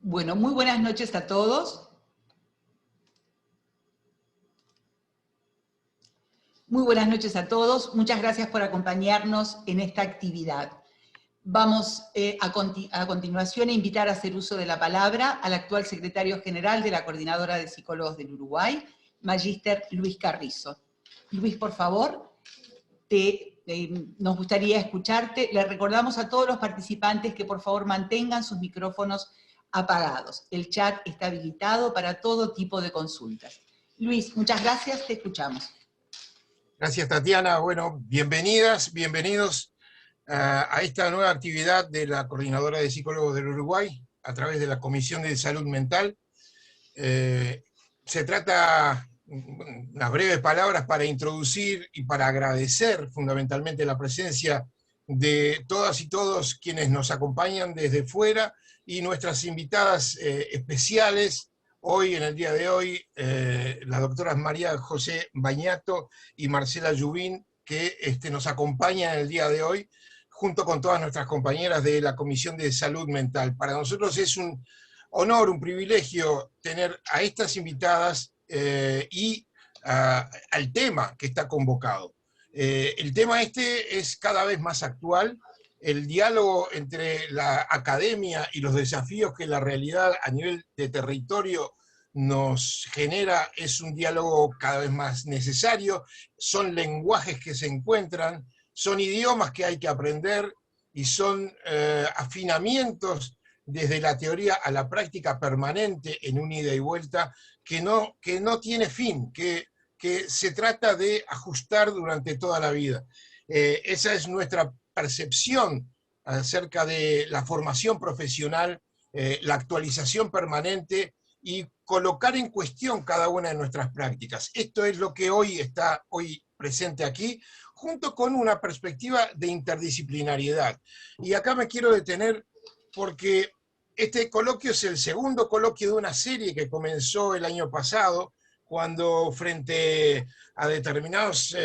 Bueno, muy buenas noches a todos. Muy buenas noches a todos. Muchas gracias por acompañarnos en esta actividad. Vamos a continuación a invitar a hacer uso de la palabra al actual secretario general de la Coordinadora de Psicólogos del Uruguay, Magíster Luis Carrizo. Luis, por favor, nos gustaría escucharte. Le recordamos a todos los participantes que por favor mantengan sus micrófonos apagados. El chat está habilitado para todo tipo de consultas. Luis, muchas gracias, te escuchamos. Gracias, Tatiana. Bueno, bienvenidas, bienvenidos a esta nueva actividad de la Coordinadora de Psicólogos del Uruguay a través de la Comisión de Salud Mental. Se trata unas breves palabras para introducir y para agradecer fundamentalmente la presencia de todas y todos quienes nos acompañan desde fuera y nuestras invitadas especiales. Hoy, en el día de hoy, las doctoras María José Bañato y Marcela Llubín, que nos acompañan en el día de hoy, junto con todas nuestras compañeras de la Comisión de Salud Mental. Para nosotros es un honor, un privilegio tener a estas invitadas y al tema que está convocado. El tema es cada vez más actual. El diálogo entre la academia y los desafíos que la realidad a nivel de territorio nos genera es un diálogo cada vez más necesario. Son lenguajes que se encuentran, son idiomas que hay que aprender y son afinamientos desde la teoría a la práctica permanente en un ida y vuelta que no tiene fin, que se trata de ajustar durante toda la vida. Esa es nuestra percepción acerca de la formación profesional, la actualización permanente y colocar en cuestión cada una de nuestras prácticas. Esto es lo que hoy está presente aquí, junto con una perspectiva de interdisciplinariedad. Y acá me quiero detener porque este coloquio es el segundo coloquio de una serie que comenzó el año pasado, cuando frente a determinados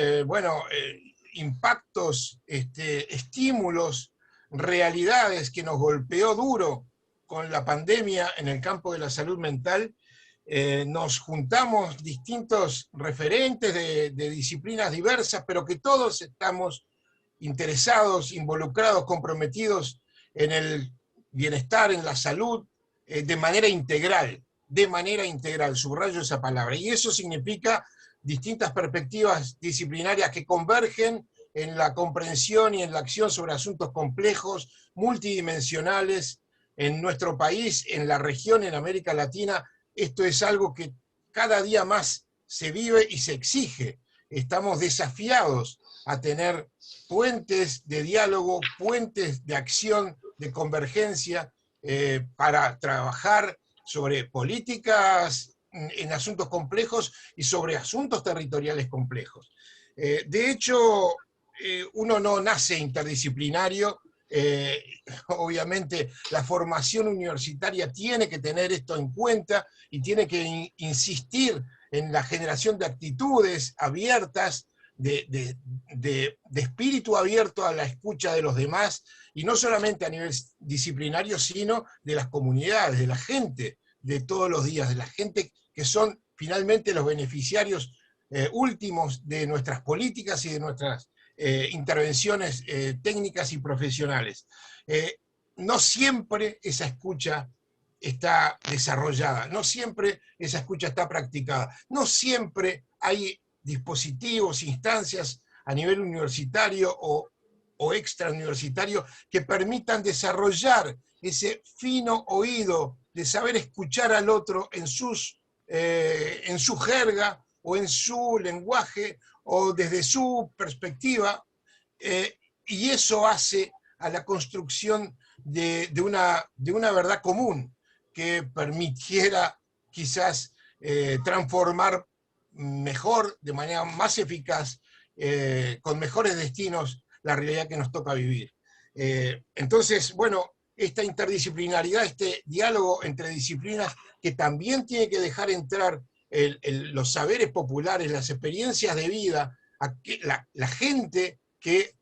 impactos, estímulos, realidades que nos golpeó duro con la pandemia en el campo de la salud mental, nos juntamos distintos referentes de disciplinas diversas, pero que todos estamos interesados, involucrados, comprometidos en el bienestar, en la salud, de manera integral, subrayo esa palabra. Y eso significa distintas perspectivas disciplinarias que convergen en la comprensión y en la acción sobre asuntos complejos, multidimensionales, en nuestro país, en la región, en América Latina. Esto es algo que cada día más se vive y se exige. Estamos desafiados a tener puentes de diálogo, puentes de acción, de convergencia, para trabajar sobre políticas en asuntos complejos y sobre asuntos territoriales complejos. De hecho, uno no nace interdisciplinario. Obviamente la formación universitaria tiene que tener esto en cuenta y tiene que insistir en la generación de actitudes abiertas, de espíritu abierto a la escucha de los demás, y no solamente a nivel disciplinario, sino de las comunidades, de la gente de todos los días, de la gente que son finalmente los beneficiarios últimos de nuestras políticas y de nuestras intervenciones técnicas y profesionales. No siempre esa escucha está desarrollada, no siempre esa escucha está practicada, no siempre hay dispositivos, instancias a nivel universitario o extrauniversitario que permitan desarrollar ese fino oído de saber escuchar al otro en su jerga o en su lenguaje o desde su perspectiva, y eso hace a la construcción de una verdad común que permitiera quizás transformar mejor, de manera más eficaz, con mejores destinos, la realidad que nos toca vivir. Entonces, bueno, esta interdisciplinaridad, este diálogo entre disciplinas que también tiene que dejar entrar los saberes populares, las experiencias de vida, la gente que,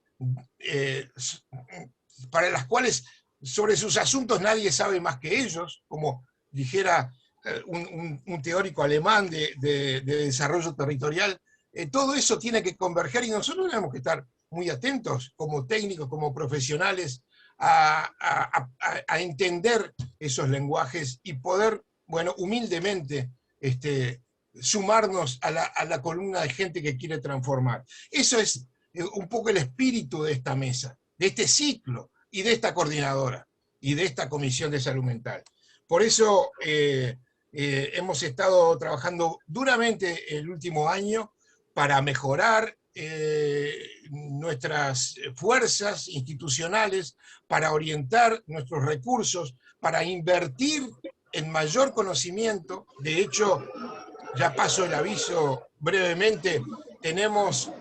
para las cuales sobre sus asuntos nadie sabe más que ellos, como dijera un teórico alemán de desarrollo territorial, todo eso tiene que converger y nosotros tenemos que estar muy atentos como técnicos, como profesionales, a entender esos lenguajes y poder, bueno, humildemente sumarnos a la columna de gente que quiere transformar. Eso es un poco el espíritu de esta mesa, de este ciclo y de esta coordinadora y de esta Comisión de Salud Mental. Por eso hemos estado trabajando duramente el último año para mejorar nuestras fuerzas institucionales, para orientar nuestros recursos, para invertir en mayor conocimiento. De hecho, ya paso el aviso brevemente, tenemos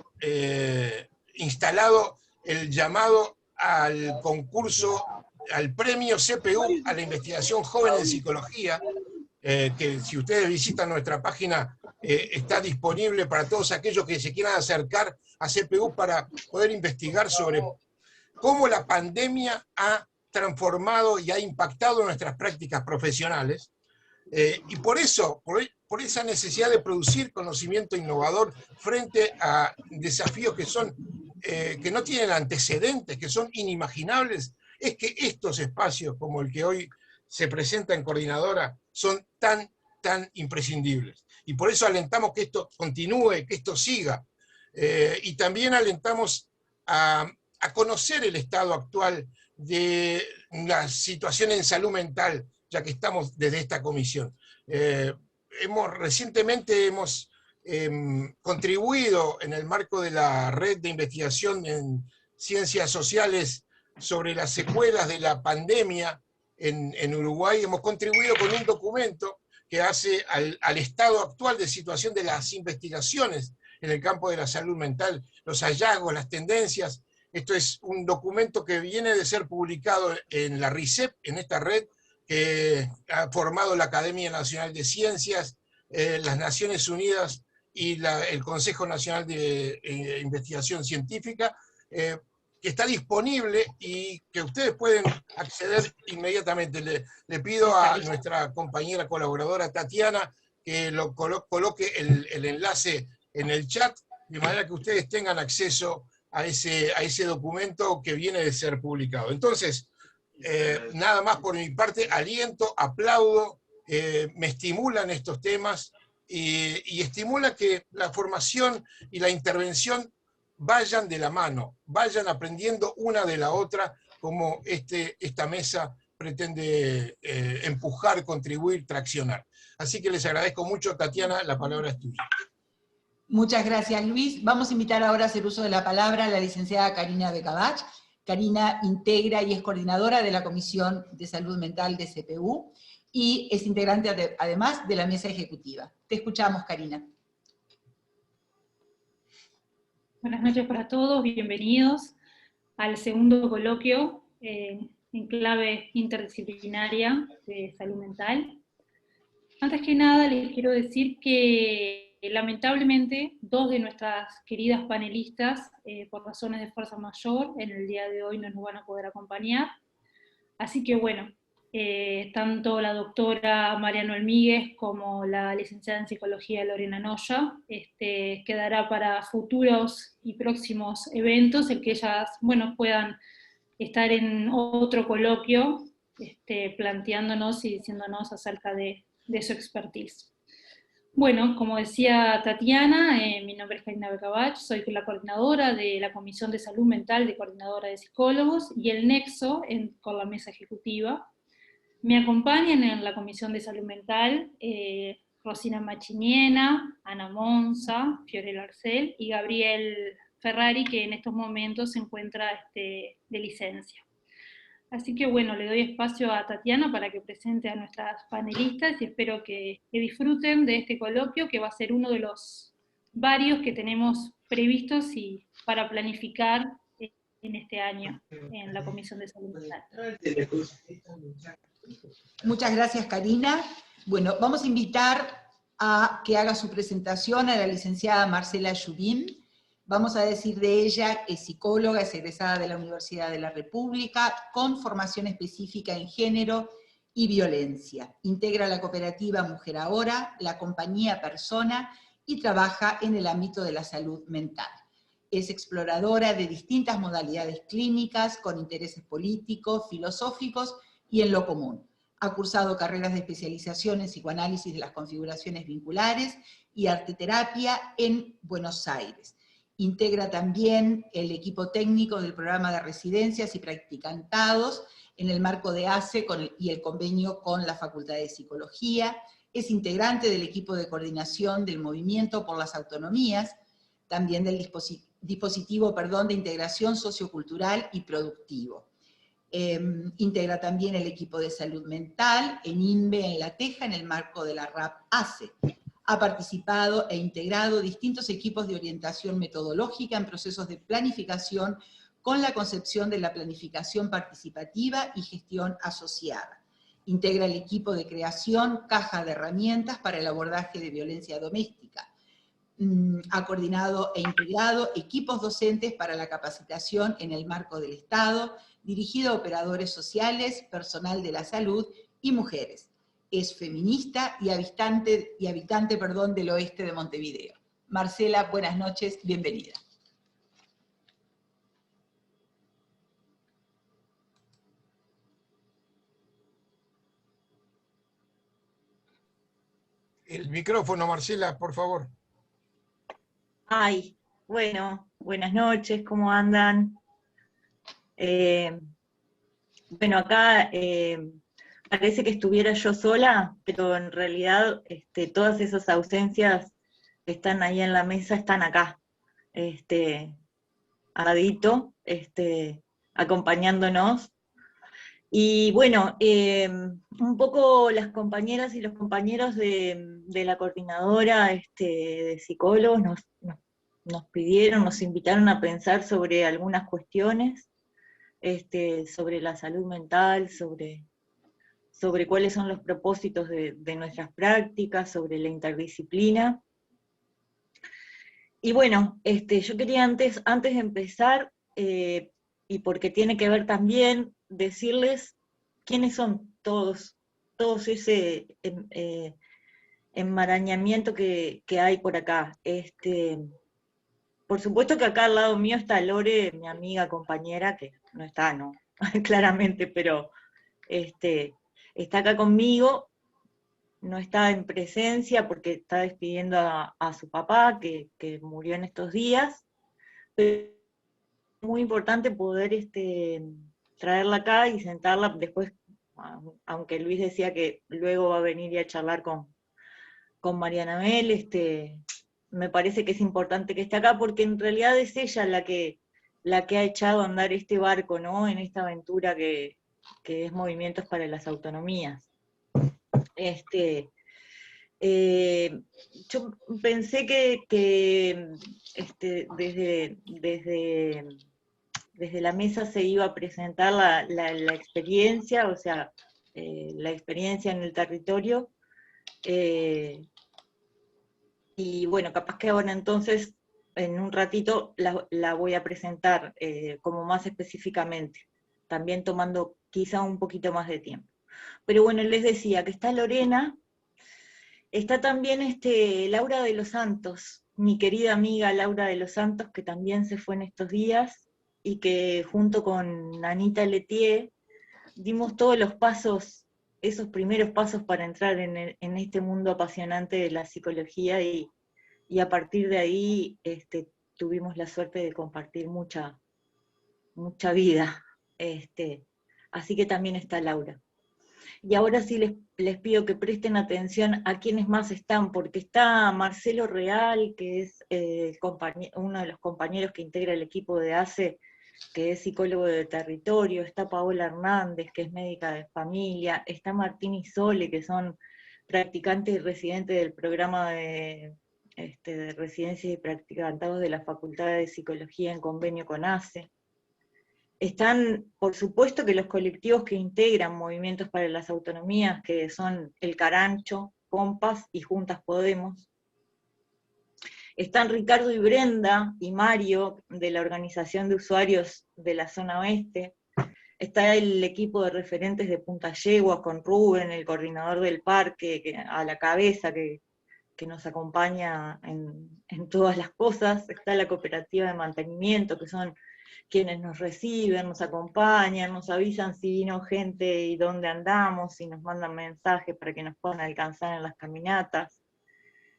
instalado el llamado al concurso, al premio CPU a la investigación joven en psicología, que si ustedes visitan nuestra página está disponible para todos aquellos que se quieran acercar a CPU para poder investigar sobre cómo la pandemia ha transformado y ha impactado nuestras prácticas profesionales. Y por eso, por esa necesidad de producir conocimiento innovador frente a desafíos que no tienen antecedentes, que son inimaginables, es que estos espacios como el que hoy se presenta en Coordinadora son tan imprescindibles. Y por eso alentamos que esto continúe, que esto siga. Y también alentamos a conocer el estado actual de la situación en salud mental, ya que estamos desde esta comisión. Recientemente hemos contribuido en el marco de la red de investigación en ciencias sociales sobre las secuelas de la pandemia en Uruguay, hemos contribuido con un documento que hace al estado actual de situación de las investigaciones en el campo de la salud mental, los hallazgos, las tendencias. Esto es un documento que viene de ser publicado en la RICEP, en esta red que ha formado la Academia Nacional de Ciencias, las Naciones Unidas y el Consejo Nacional de Investigación Científica, que está disponible y que ustedes pueden acceder inmediatamente. Le pido a nuestra compañera colaboradora Tatiana que coloque el enlace en el chat, de manera que ustedes tengan acceso a ese documento que viene de ser publicado. Entonces, nada más por mi parte, aliento, aplaudo, me estimulan estos temas y estimula que la formación y la intervención vayan de la mano, vayan aprendiendo una de la otra, como esta mesa pretende empujar, contribuir, traccionar. Así que les agradezco mucho. Tatiana, la palabra es tuya. Muchas gracias, Luis. Vamos a invitar ahora a hacer uso de la palabra a la licenciada Karina Bekabach. Karina integra y es coordinadora de la Comisión de Salud Mental de CPU y es integrante además de la mesa ejecutiva. Te escuchamos, Karina. Buenas noches para todos, bienvenidos al segundo coloquio en clave interdisciplinaria de salud mental. Antes que nada les quiero decir que lamentablemente dos de nuestras queridas panelistas por razones de fuerza mayor en el día de hoy no nos van a poder acompañar. Así que bueno, tanto la doctora Mariano Elmíguez como la licenciada en Psicología Lorena Noya quedará para futuros y próximos eventos el que ellas puedan estar en otro coloquio planteándonos y diciéndonos acerca de su expertise. Bueno, como decía Tatiana, mi nombre es Karina Bekabach, soy la coordinadora de la Comisión de Salud Mental de Coordinadora de Psicólogos y el nexo con la mesa ejecutiva. Me acompañan en la Comisión de Salud Mental Rosina Machiniena, Ana Monza, Fiorella Arcel y Gabriel Ferrari, que en estos momentos se encuentra de licencia. Así que bueno, le doy espacio a Tatiana para que presente a nuestras panelistas y espero que disfruten de este coloquio, que va a ser uno de los varios que tenemos previstos para planificar en este año en la Comisión de Salud Mental. Muchas gracias, Karina. Bueno, vamos a invitar a que haga su presentación a la licenciada Marcela Llubín. Vamos a decir de ella, es psicóloga, es egresada de la Universidad de la República, con formación específica en género y violencia. Integra la cooperativa Mujer Ahora, la compañía Persona y trabaja en el ámbito de la salud mental. Es exploradora de distintas modalidades clínicas con intereses políticos, filosóficos y en lo común. Ha cursado carreras de especialización en psicoanálisis de las configuraciones vinculares y arteterapia en Buenos Aires. Integra también el equipo técnico del programa de residencias y practicantados en el marco de ACE y el convenio con la Facultad de Psicología. Es integrante del equipo de coordinación del Movimiento por las Autonomías, también del dispositivo de integración sociocultural y productivo. Integra también el equipo de salud mental en INVE en La Teja en el marco de la RAP ACE. Ha participado e integrado distintos equipos de orientación metodológica en procesos de planificación con la concepción de la planificación participativa y gestión asociada. Integra el equipo de creación Caja de Herramientas para el abordaje de violencia doméstica. Ha coordinado e integrado equipos docentes para la capacitación en el marco del Estado, dirigido a operadores sociales, personal de la salud y mujeres. Es feminista y habitante del oeste de Montevideo. Marcela, buenas noches, bienvenida. El micrófono, Marcela, por favor. Ay, bueno, buenas noches, ¿cómo andan? Bueno, acá parece que estuviera yo sola, pero en realidad todas esas ausencias que están ahí en la mesa están acá, adito, acompañándonos. Y bueno, un poco las compañeras y los compañeros de la coordinadora de psicólogos nos pidieron, nos invitaron a pensar sobre algunas cuestiones, sobre la salud mental, sobre cuáles son los propósitos de nuestras prácticas, sobre la interdisciplina. Y bueno, yo quería antes de empezar, y porque tiene que ver también, decirles quiénes son todos ese enmarañamiento que hay por acá. Por supuesto que acá al lado mío está Lore, mi amiga, compañera, que no está, no, claramente, pero está acá conmigo, no está en presencia porque está despidiendo a su papá, que murió en estos días, pero es muy importante poder traerla acá y sentarla después, aunque Luis decía que luego va a venir a charlar con Mariana Mel, me parece que es importante que esté acá, porque en realidad es ella la que ha echado a andar este barco, ¿no? En esta aventura que es Movimientos para las Autonomías. Yo pensé que desde la mesa se iba a presentar la experiencia, o sea, la experiencia en el territorio, y bueno, capaz que ahora entonces, en un ratito, la voy a presentar como más específicamente, también tomando quizá un poquito más de tiempo. Pero bueno, les decía que está Lorena, está también Laura de los Santos, mi querida amiga Laura de los Santos, que también se fue en estos días, y que junto con Anita Letier dimos todos los pasos, esos primeros pasos para entrar en este mundo apasionante de la psicología, y a partir de ahí tuvimos la suerte de compartir mucha vida. Así que también está Laura. Y ahora sí les pido que presten atención a quienes más están, porque está Marcelo Real, que es uno de los compañeros que integra el equipo de ACE, que es psicólogo de territorio, está Paola Hernández, que es médica de familia, está Martín y Sole, que son practicantes y residentes del programa de residencias y practicantados de la Facultad de Psicología en convenio con ACE. Están, por supuesto, que los colectivos que integran Movimientos para las Autonomías, que son El Carancho, Compas y Juntas Podemos. Están Ricardo y Brenda y Mario, de la Organización de Usuarios de la Zona Oeste. Está el equipo de referentes de Punta Yeguas con Rubén, el coordinador del parque, a la cabeza, que nos acompaña en todas las cosas. Está la cooperativa de mantenimiento, que son quienes nos reciben, nos acompañan, nos avisan si vino gente y dónde andamos, y nos mandan mensajes para que nos puedan alcanzar en las caminatas.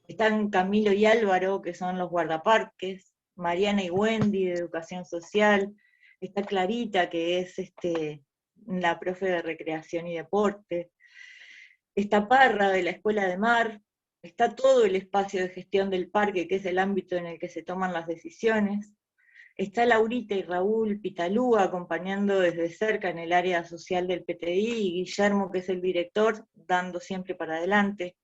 Están Camilo y Álvaro, que son los guardaparques, Mariana y Wendy de Educación Social, está Clarita, que es la profe de Recreación y Deporte, está Parra de la Escuela de Mar, está todo el espacio de gestión del parque, que es el ámbito en el que se toman las decisiones, está Laurita y Raúl Pitalúa acompañando desde cerca en el área social del PTI, y Guillermo, que es el director, dando siempre para adelante.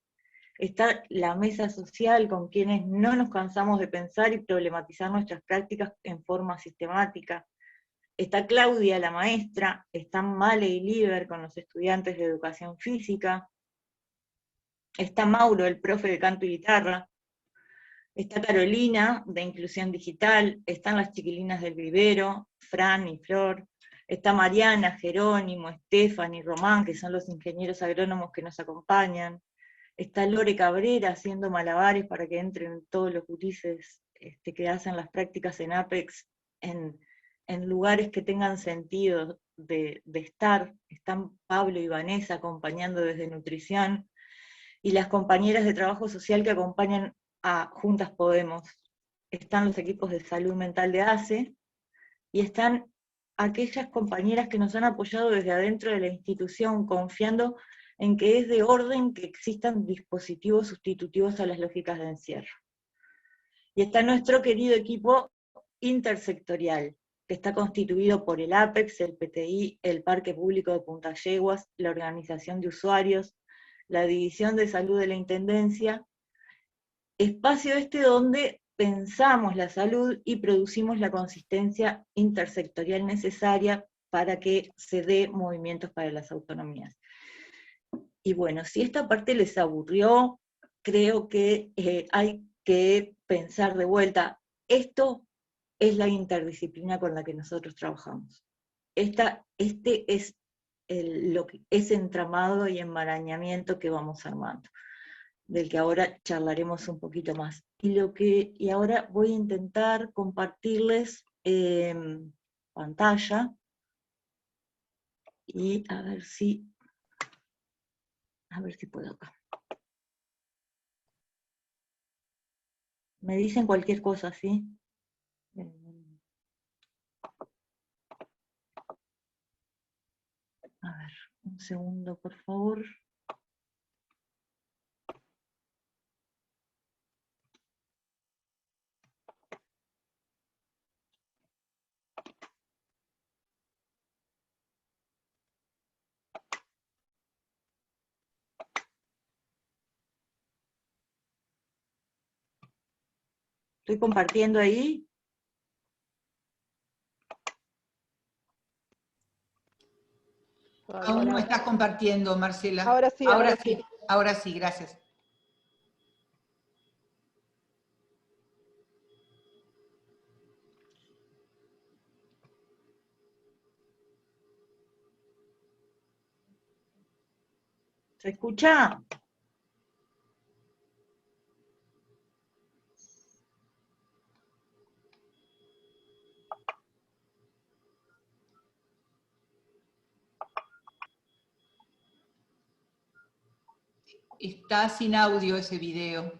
Está la mesa social con quienes no nos cansamos de pensar y problematizar nuestras prácticas en forma sistemática. Está Claudia, la maestra, están Male y Liber con los estudiantes de educación física, está Mauro, el profe de canto y guitarra, está Carolina, de inclusión digital, están las chiquilinas del vivero, Fran y Flor, está Mariana, Jerónimo, Estefan y Román, que son los ingenieros agrónomos que nos acompañan, está Lore Cabrera haciendo malabares para que entren todos los gurises que hacen las prácticas en Apex en lugares que tengan sentido de estar. Están Pablo y Vanessa acompañando desde nutrición, y las compañeras de trabajo social que acompañan a Juntas Podemos. Están los equipos de salud mental de ACE, y están aquellas compañeras que nos han apoyado desde adentro de la institución, confiando en que es de orden que existan dispositivos sustitutivos a las lógicas de encierro. Y está nuestro querido equipo intersectorial, que está constituido por el APEX, el PTI, el Parque Público de Punta Yeguas, la Organización de Usuarios, la División de Salud de la Intendencia, espacio donde pensamos la salud y producimos la consistencia intersectorial necesaria para que se dé movimientos para las autonomías. Y bueno, si esta parte les aburrió, creo que hay que pensar de vuelta. Esto es la interdisciplina con la que nosotros trabajamos. Este es ese entramado y enmarañamiento que vamos armando, del que ahora charlaremos un poquito más. Y ahora voy a intentar compartirles pantalla, y a ver si puedo acá. Me dicen cualquier cosa, ¿sí? A ver, un segundo, por favor. Estoy compartiendo ahí. Aún no estás compartiendo, Marcela. Ahora sí, ahora sí. Ahora sí, gracias. ¿Se escucha? Está sin audio ese video.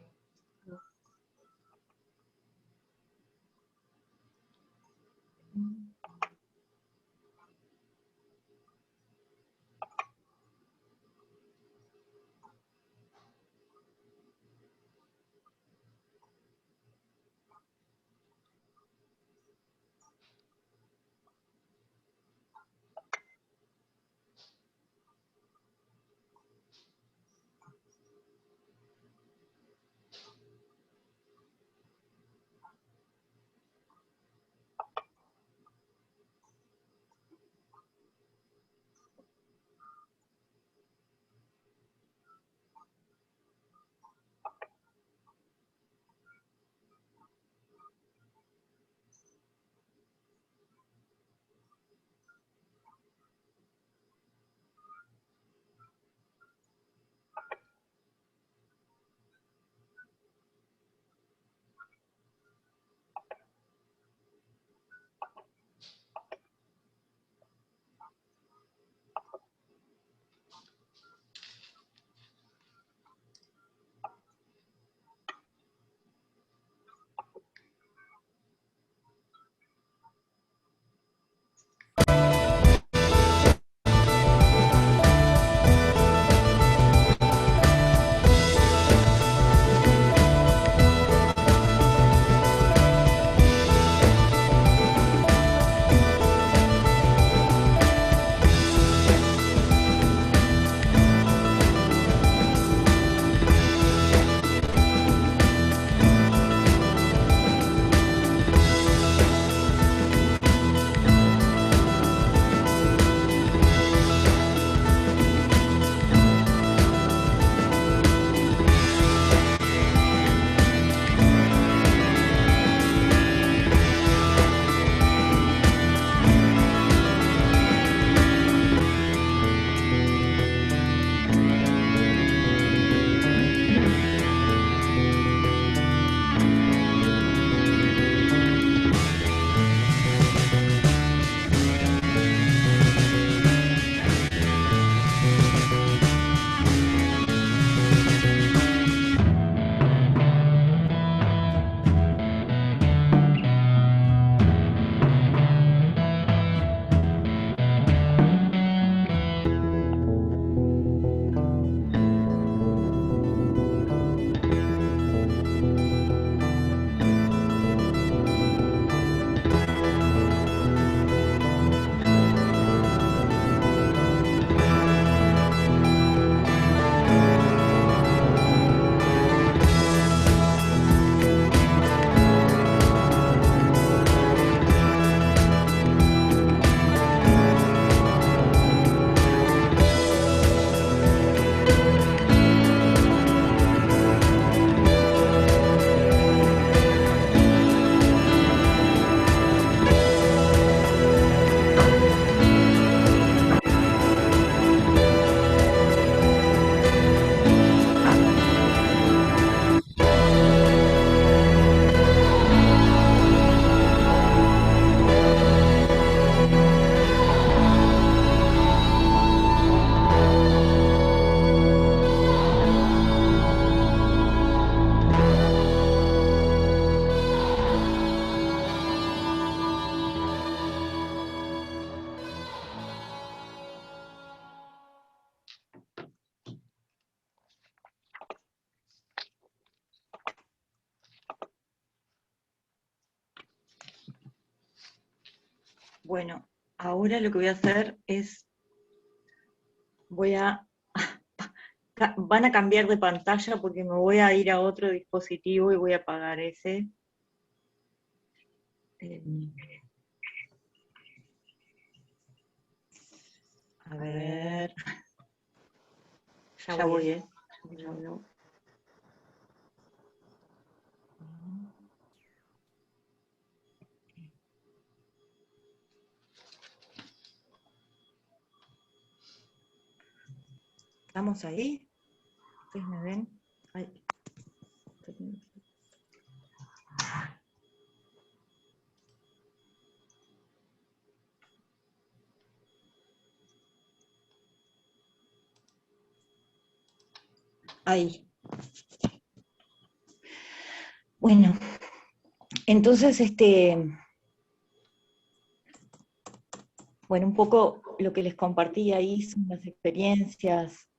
Bueno, ahora lo que voy a hacer es, van a cambiar de pantalla porque me voy a ir a otro dispositivo y voy a apagar ese. A ver, ya voy, ¿eh? Ya voy. ¿Estamos ahí? ¿Ustedes me ven? Ay. Ahí. Bueno, entonces, bueno, un poco lo que les compartí ahí son las experiencias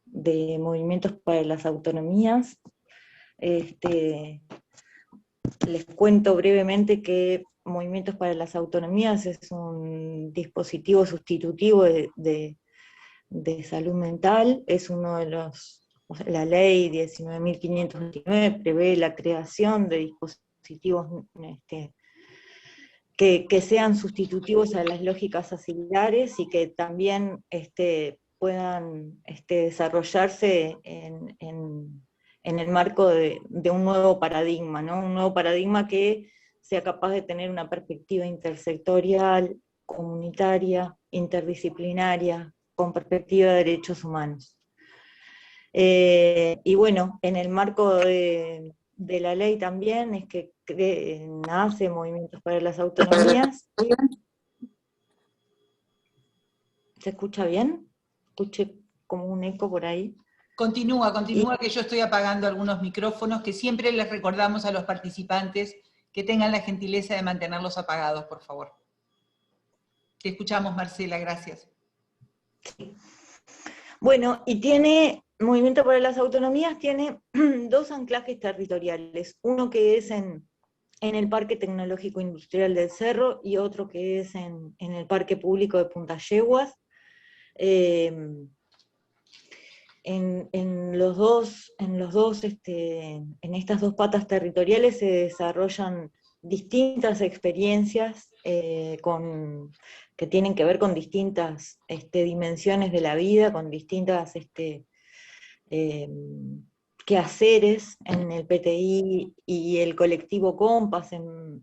de movimientos para las autonomías. Les cuento brevemente que Movimientos para las Autonomías es un dispositivo sustitutivo de salud mental, es uno de los, o sea, la ley 19.529 prevé la creación de dispositivos que sean sustitutivos a las lógicas auxiliares y que también puedan desarrollarse en el marco de un nuevo paradigma, ¿no? Un nuevo paradigma que sea capaz de tener una perspectiva intersectorial, comunitaria, interdisciplinaria, con perspectiva de derechos humanos. Y bueno, en el marco de la ley también es que nace Movimientos para las Autonomías. ¿Se escucha bien? Escuché como un eco por ahí. Continúa, que yo estoy apagando algunos micrófonos, que siempre les recordamos a los participantes que tengan la gentileza de mantenerlos apagados, por favor. Te escuchamos, Marcela, gracias. Bueno, y Movimiento para las Autonomías tiene dos anclajes territoriales, uno que es en el Parque Tecnológico Industrial del Cerro y otro que es en el Parque Público de Punta Yeguas. En estas dos patas territoriales se desarrollan distintas experiencias que tienen que ver con distintas dimensiones de la vida, con distintas quehaceres en el PTI, y el colectivo Compas en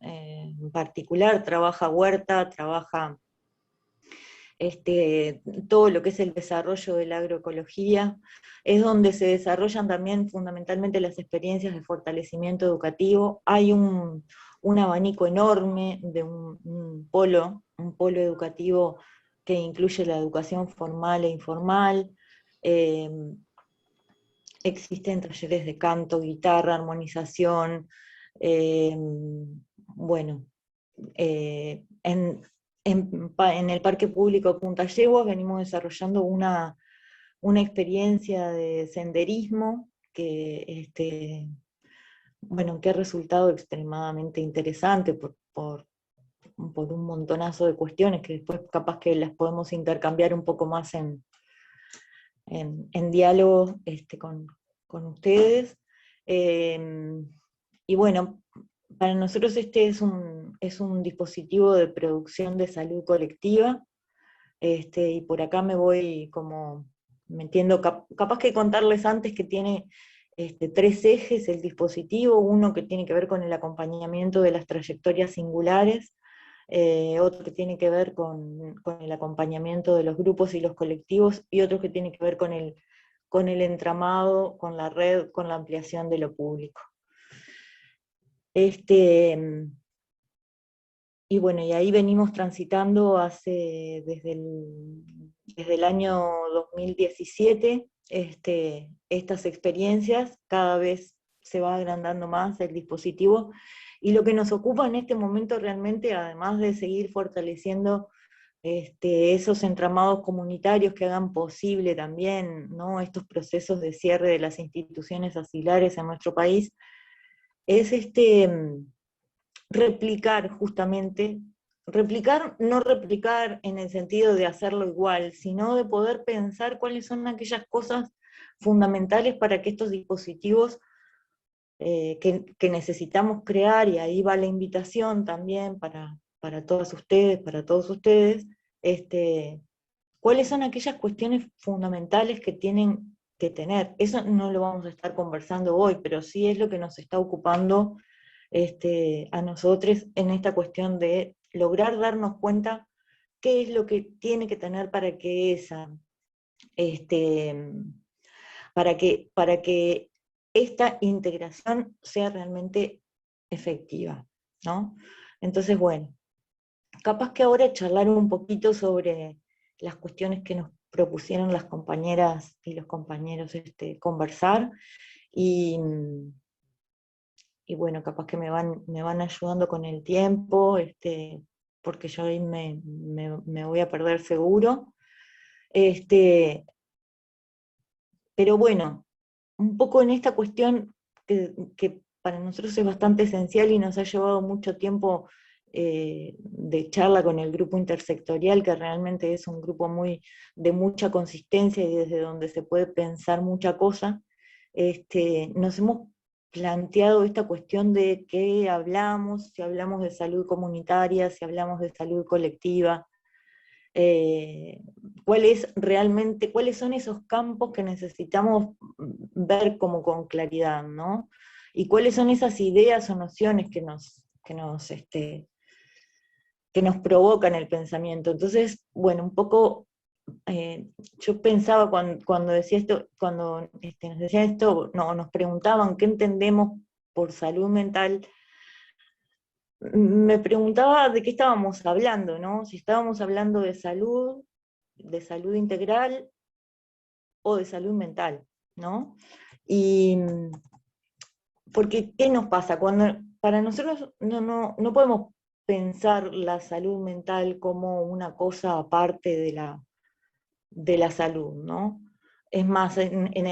particular trabaja huerta, trabaja todo lo que es el desarrollo de la agroecología, es donde se desarrollan también fundamentalmente las experiencias de fortalecimiento educativo. Hay un abanico enorme de un polo educativo que incluye la educación formal e informal. Existen talleres de canto, guitarra, armonización, bueno, en el Parque Público Punta Yeguas venimos desarrollando una experiencia de senderismo que ha resultado extremadamente interesante por un montonazo de cuestiones que después capaz que las podemos intercambiar un poco más en diálogo con ustedes. Y bueno, para nosotros es un dispositivo de producción de salud colectiva, y por acá me voy como metiendo, capaz que contarles antes que tiene tres ejes el dispositivo, uno que tiene que ver con el acompañamiento de las trayectorias singulares, otro que tiene que ver con el acompañamiento de los grupos y los colectivos, y otro que tiene que ver con el entramado, con la red, con la ampliación de lo público. Y bueno, y ahí venimos transitando desde el año 2017, estas experiencias, cada vez se va agrandando más el dispositivo, y lo que nos ocupa en este momento realmente, además de seguir fortaleciendo esos entramados comunitarios que hagan posible también, ¿no?, estos procesos de cierre de las instituciones asilares en nuestro país, es replicar justamente replicar, no replicar en el sentido de hacerlo igual, sino de poder pensar cuáles son aquellas cosas fundamentales para que estos dispositivos que necesitamos crear, y ahí va la invitación también para todas ustedes, para todos ustedes, cuáles son aquellas cuestiones fundamentales que tienen que tener. Eso no lo vamos a estar conversando hoy, pero sí es lo que nos está ocupando a nosotros en esta cuestión de lograr darnos cuenta qué es lo que tiene que tener para que para que esta integración sea realmente efectiva, ¿no? Entonces, bueno, capaz que ahora charlar un poquito sobre las cuestiones que nos propusieron las compañeras y los compañeros conversar, y bueno, capaz que me van ayudando con el tiempo, porque yo ahí me voy a perder seguro. Pero bueno, un poco en esta cuestión que para nosotros es bastante esencial y nos ha llevado mucho tiempo de charla con el grupo intersectorial, que realmente es un grupo de mucha consistencia y desde donde se puede pensar mucha cosa, nos hemos planteado esta cuestión de qué hablamos, si hablamos de salud comunitaria, si hablamos de salud colectiva, cuáles son esos campos que necesitamos ver como con claridad, ¿no? Y cuáles son esas ideas o nociones que nos provocan el pensamiento. Entonces, bueno, un poco yo pensaba cuando decía esto, cuando nos decían esto, nos preguntaban qué entendemos por salud mental, me preguntaba de qué estábamos hablando, ¿no? Si estábamos hablando de salud integral o de salud mental, ¿no? Y porque, ¿qué nos pasa? Para nosotros no podemos pensar la salud mental como una cosa aparte de la salud, ¿no? Es más, en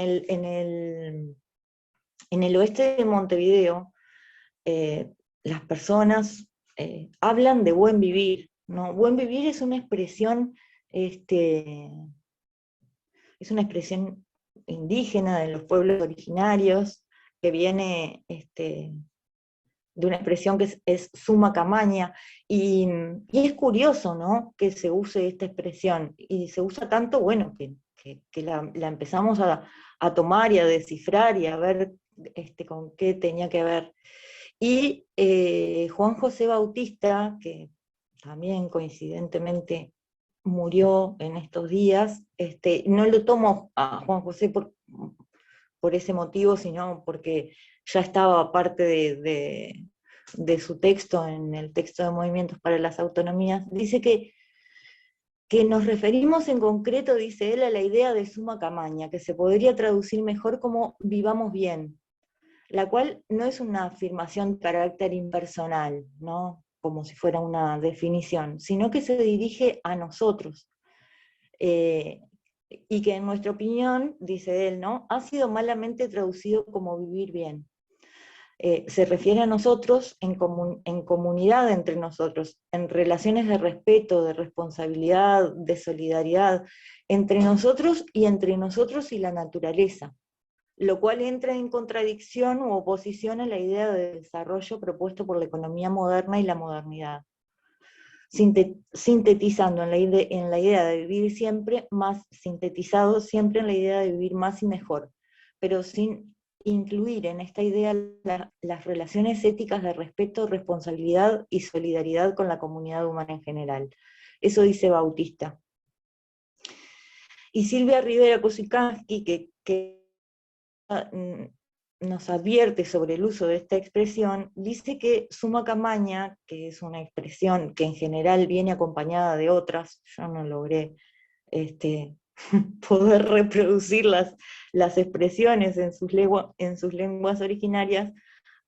el oeste de Montevideo, las personas hablan de buen vivir, ¿no? Buen vivir es una expresión, indígena de los pueblos originarios, que viene de una expresión que es suma camaña, y es curioso, ¿no?, que se use esta expresión, y se usa tanto, bueno, que la empezamos a tomar y a descifrar y a ver con qué tenía que ver. Y Juan José Bautista, que también coincidentemente murió en estos días, no lo tomo a Juan José por ese motivo, sino porque ya estaba parte de su texto, en el texto de Movimientos para las Autonomías, dice que nos referimos en concreto, dice él, a la idea de suma camaña, que se podría traducir mejor como vivamos bien, la cual no es una afirmación de carácter impersonal, ¿no?, como si fuera una definición, sino que se dirige a nosotros, y que en nuestra opinión, dice él, ¿no?, ha sido malamente traducido como vivir bien. Se refiere a nosotros en comunidad entre nosotros, en relaciones de respeto, de responsabilidad, de solidaridad, entre nosotros y la naturaleza, lo cual entra en contradicción u oposición a la idea de desarrollo propuesto por la economía moderna y la modernidad, sintetizando en la idea de vivir siempre más, sintetizado siempre en la idea de vivir más y mejor, pero sin incluir en esta idea las relaciones éticas de respeto, responsabilidad y solidaridad con la comunidad humana en general. Eso dice Bautista. Y Silvia Rivera Kosikansky, que nos advierte sobre el uso de esta expresión, dice que suma camaña, que es una expresión que en general viene acompañada de otras, yo no logré poder reproducir las expresiones en sus lenguas originarias,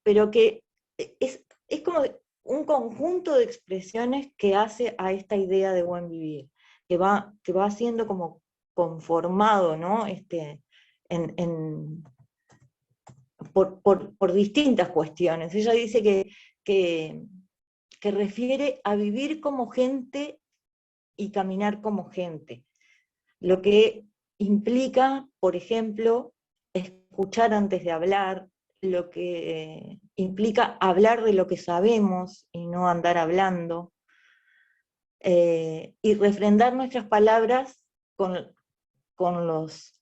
pero que es como un conjunto de expresiones que hace a esta idea de buen vivir, que va siendo como conformado, ¿no?, por distintas cuestiones. Ella dice que que refiere a vivir como gente y caminar como gente. Lo que implica, por ejemplo, escuchar antes de hablar, lo que implica hablar de lo que sabemos y no andar hablando, y refrendar nuestras palabras con los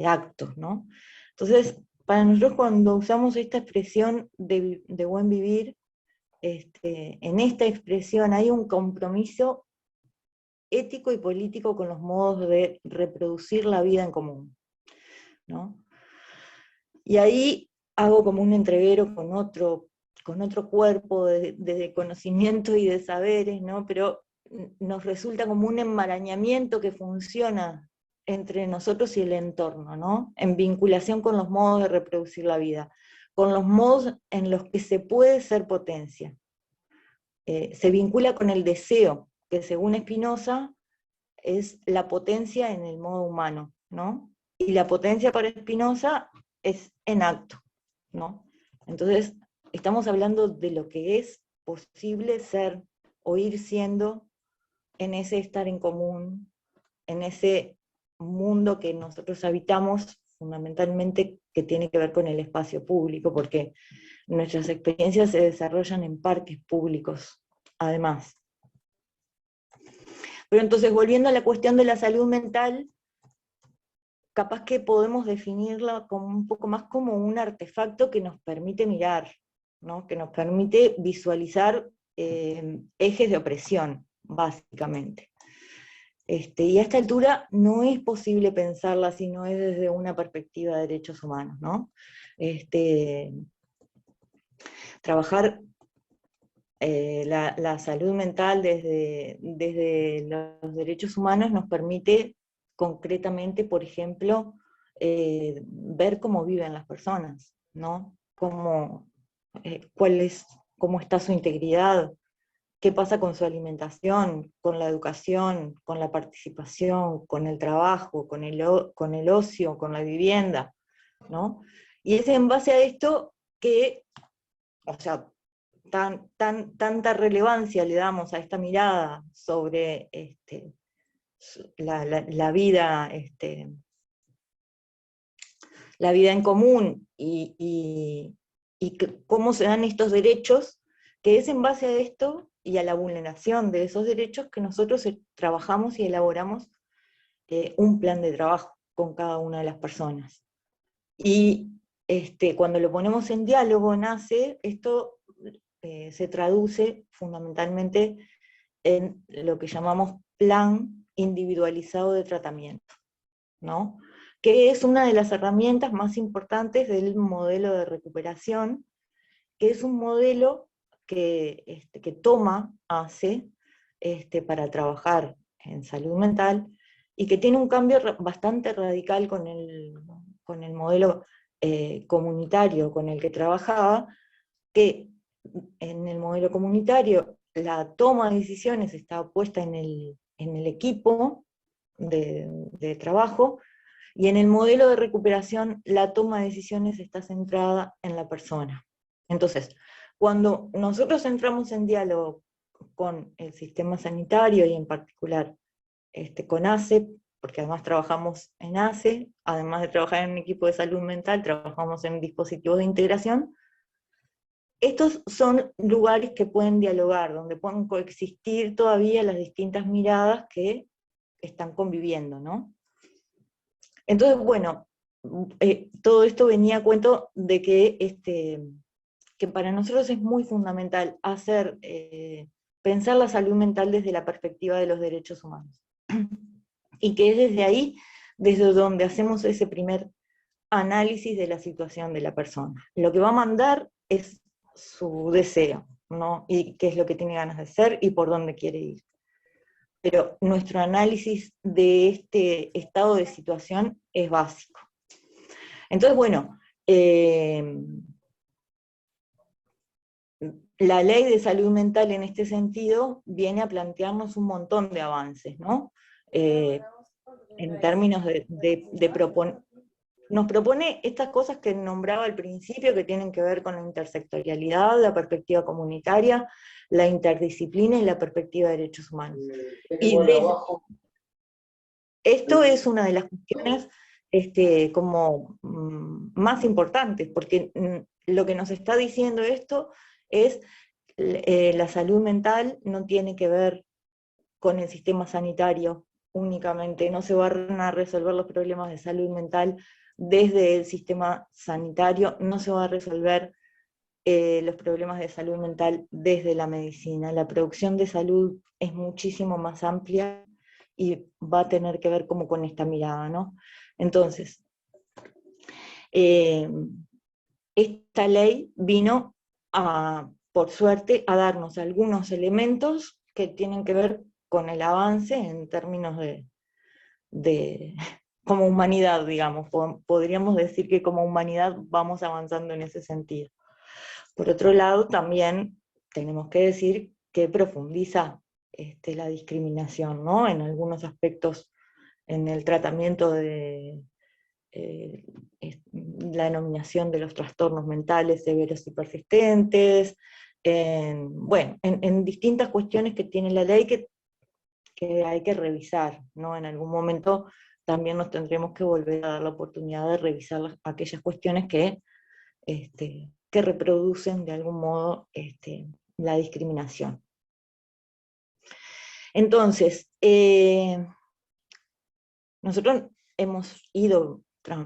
actos, ¿no? Entonces, para nosotros cuando usamos esta expresión de buen vivir, en esta expresión hay un compromiso ético y político con los modos de reproducir la vida en común, ¿no? Y ahí hago como un entrevero con otro cuerpo de conocimiento y de saberes, ¿no? Pero nos resulta como un enmarañamiento que funciona entre nosotros y el entorno, ¿no? En vinculación con los modos de reproducir la vida, con los modos en los que se puede ser potencia. Se vincula con el deseo, que según Spinoza es la potencia en el modo humano, ¿no? Y la potencia para Spinoza es en acto, ¿no? Entonces, estamos hablando de lo que es posible ser o ir siendo en ese estar en común, en ese mundo que nosotros habitamos, fundamentalmente que tiene que ver con el espacio público, porque nuestras experiencias se desarrollan en parques públicos, además. Pero entonces, volviendo a la cuestión de la salud mental, capaz que podemos definirla como un poco más como un artefacto que nos permite mirar, ¿no? Que nos permite visualizar ejes de opresión, básicamente. Y a esta altura no es posible pensarla si no es desde una perspectiva de derechos humanos, ¿no? Trabajar la salud mental desde los derechos humanos nos permite concretamente, por ejemplo, ver cómo viven las personas, ¿no? Cómo está su integridad, qué pasa con su alimentación, con la educación, con la participación, con el trabajo, con el ocio, con la vivienda, ¿no? Y es en base a esto que, o sea, tanta relevancia le damos a esta mirada sobre la vida, la vida en común y cómo se dan estos derechos, que es en base a esto y a la vulneración de esos derechos que nosotros trabajamos y elaboramos un plan de trabajo con cada una de las personas. Y cuando lo ponemos en diálogo, nace, esto se traduce fundamentalmente en lo que llamamos plan individualizado de tratamiento, ¿no? Que es una de las herramientas más importantes del modelo de recuperación, que es un modelo que hace para trabajar en salud mental, y que tiene un cambio bastante radical con el modelo comunitario con el que trabajaba, que en el modelo comunitario la toma de decisiones está puesta en el equipo de trabajo, y en el modelo de recuperación la toma de decisiones está centrada en la persona. Entonces, cuando nosotros entramos en diálogo con el sistema sanitario y en particular con ACE, porque además trabajamos en ACE, además de trabajar en un equipo de salud mental, trabajamos en dispositivos de integración, estos son lugares que pueden dialogar, donde pueden coexistir todavía las distintas miradas que están conviviendo, ¿no? Entonces, bueno, todo esto venía a cuento de que para nosotros es muy fundamental pensar la salud mental desde la perspectiva de los derechos humanos. Y que es desde ahí, desde donde hacemos ese primer análisis de la situación de la persona. Lo que va a mandar es su deseo, ¿no? Y qué es lo que tiene ganas de hacer y por dónde quiere ir. Pero nuestro análisis de este estado de situación es básico. Entonces, bueno, la ley de salud mental en este sentido viene a plantearnos un montón de avances, ¿no? En términos de proponer, nos propone estas cosas que nombraba al principio, que tienen que ver con la intersectorialidad, la perspectiva comunitaria, la interdisciplina y la perspectiva de derechos humanos. Esto es una de las cuestiones como más importantes, porque lo que nos está diciendo esto es la salud mental no tiene que ver con el sistema sanitario únicamente, no se van a resolver los problemas de salud mental desde el sistema sanitario, no se va a resolver los problemas de salud mental desde la medicina. La producción de salud es muchísimo más amplia y va a tener que ver como con esta mirada, ¿no? Entonces, esta ley vino por suerte, a darnos algunos elementos que tienen que ver con el avance en términos de como humanidad, digamos. Podríamos decir que como humanidad vamos avanzando en ese sentido. Por otro lado, también tenemos que decir que profundiza la discriminación, ¿no? En algunos aspectos, en el tratamiento de la denominación de los trastornos mentales severos y persistentes, en distintas cuestiones que tiene la ley que hay que revisar, ¿no? En algún momento también nos tendremos que volver a dar la oportunidad de revisar aquellas cuestiones que reproducen de algún modo la discriminación. Entonces, nosotros hemos ido,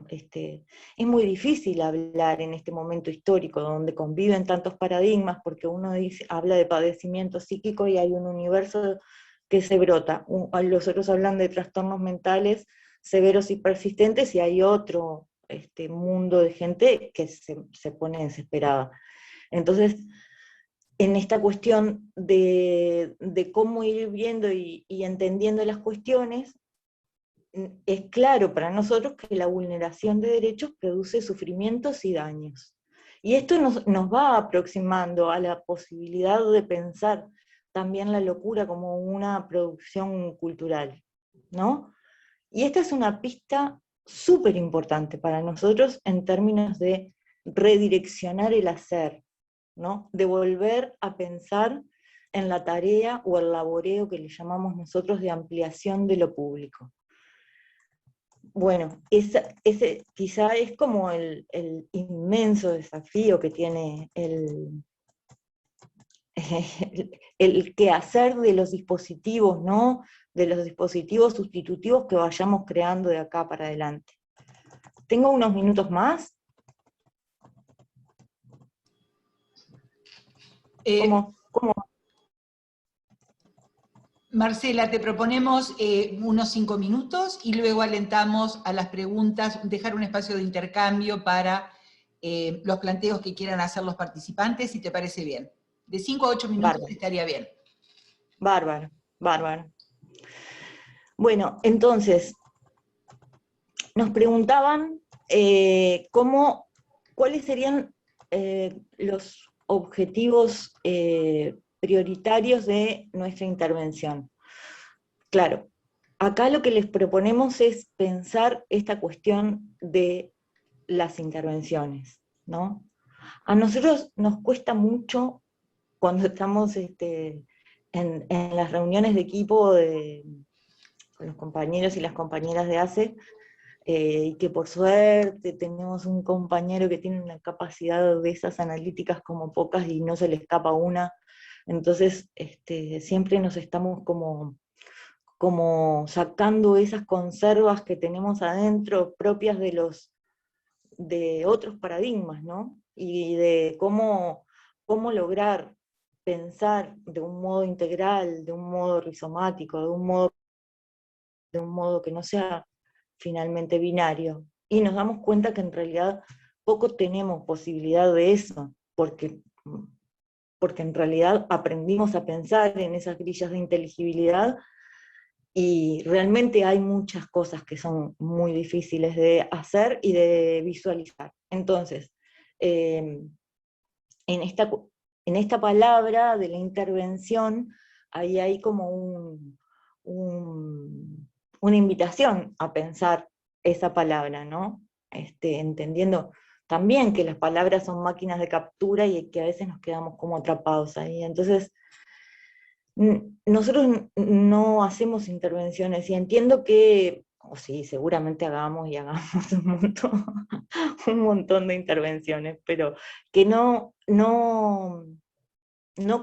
es muy difícil hablar en este momento histórico donde conviven tantos paradigmas, porque uno habla de padecimiento psíquico y hay un universo que se brota. Los otros hablan de trastornos mentales severos y persistentes, y hay otro mundo de gente que se pone desesperada. Entonces, en esta cuestión de cómo ir viendo y entendiendo las cuestiones, es claro para nosotros que la vulneración de derechos produce sufrimientos y daños. Y esto nos va aproximando a la posibilidad de pensar también la locura como una producción cultural, ¿no? Y esta es una pista súper importante para nosotros en términos de redireccionar el hacer, ¿no? De volver a pensar en la tarea o el laboreo que le llamamos nosotros de ampliación de lo público. Bueno, ese quizá es como el inmenso desafío que tiene el quehacer de los dispositivos, ¿no? De los dispositivos sustitutivos que vayamos creando de acá para adelante. ¿Tengo unos minutos más? ¿Cómo? Marcela, te proponemos unos 5 minutos y luego alentamos a las preguntas, dejar un espacio de intercambio para los planteos que quieran hacer los participantes, si te parece bien. De 5 a 8 minutos Bárbaro. Estaría bien. Bárbaro, bárbaro. Bueno, entonces, nos preguntaban cuáles serían los objetivos prioritarios de nuestra intervención. Claro, acá lo que les proponemos es pensar esta cuestión de las intervenciones, ¿no? A nosotros nos cuesta mucho cuando estamos en las reuniones de equipo con los compañeros y las compañeras de ACE, y que por suerte tenemos un compañero que tiene una capacidad de esas analíticas como pocas y no se le escapa una. Entonces siempre nos estamos como sacando esas conservas que tenemos adentro propias de otros paradigmas, ¿no? Y de cómo lograr pensar de un modo integral, de un modo rizomático, de un modo que no sea finalmente binario. Y nos damos cuenta que en realidad poco tenemos posibilidad de eso, porque en realidad aprendimos a pensar en esas grillas de inteligibilidad y realmente hay muchas cosas que son muy difíciles de hacer y de visualizar. Entonces, en esta palabra de la intervención, ahí hay como una invitación a pensar esa palabra, ¿no? Entendiendo también que las palabras son máquinas de captura y que a veces nos quedamos como atrapados ahí. Entonces, nosotros no hacemos intervenciones, y entiendo que, o sí, seguramente hagamos y hagamos un montón de intervenciones, pero que no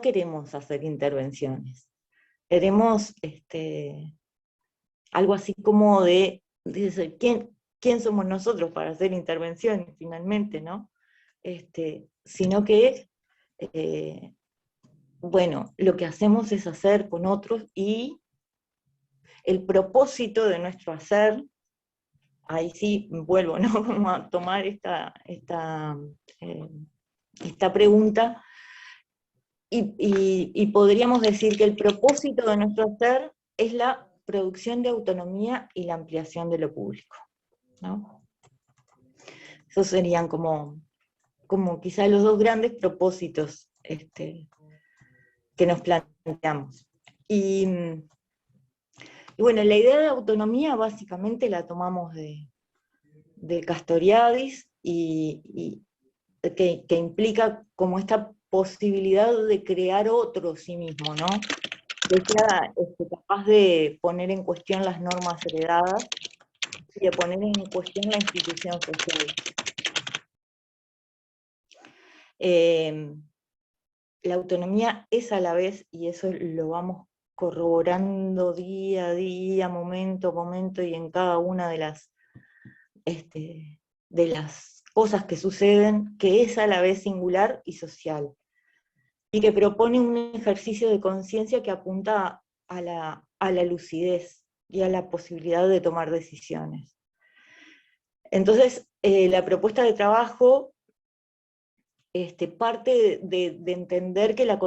queremos hacer intervenciones. Queremos algo así como de ¿quién somos nosotros para hacer intervenciones finalmente, ¿no? Sino que, bueno, lo que hacemos es hacer con otros, y el propósito de nuestro hacer, ahí sí vuelvo, ¿no? Como a tomar esta pregunta, y podríamos decir que el propósito de nuestro hacer es la producción de autonomía y la ampliación de lo público, ¿no? Esos serían como quizá los dos grandes propósitos que nos planteamos. Y bueno, la idea de autonomía básicamente la tomamos de Castoriadis, y que implica como esta posibilidad de crear otro sí mismo, ¿no? Que sea capaz de poner en cuestión las normas heredadas y de poner en cuestión la institución social. La autonomía es a la vez, y eso lo vamos corroborando día a día, momento a momento, y en cada una de las cosas que suceden, que es a la vez singular y social, y que propone un ejercicio de conciencia que apunta a la lucidez y a la posibilidad de tomar decisiones. Entonces, la propuesta de trabajo parte de entender que la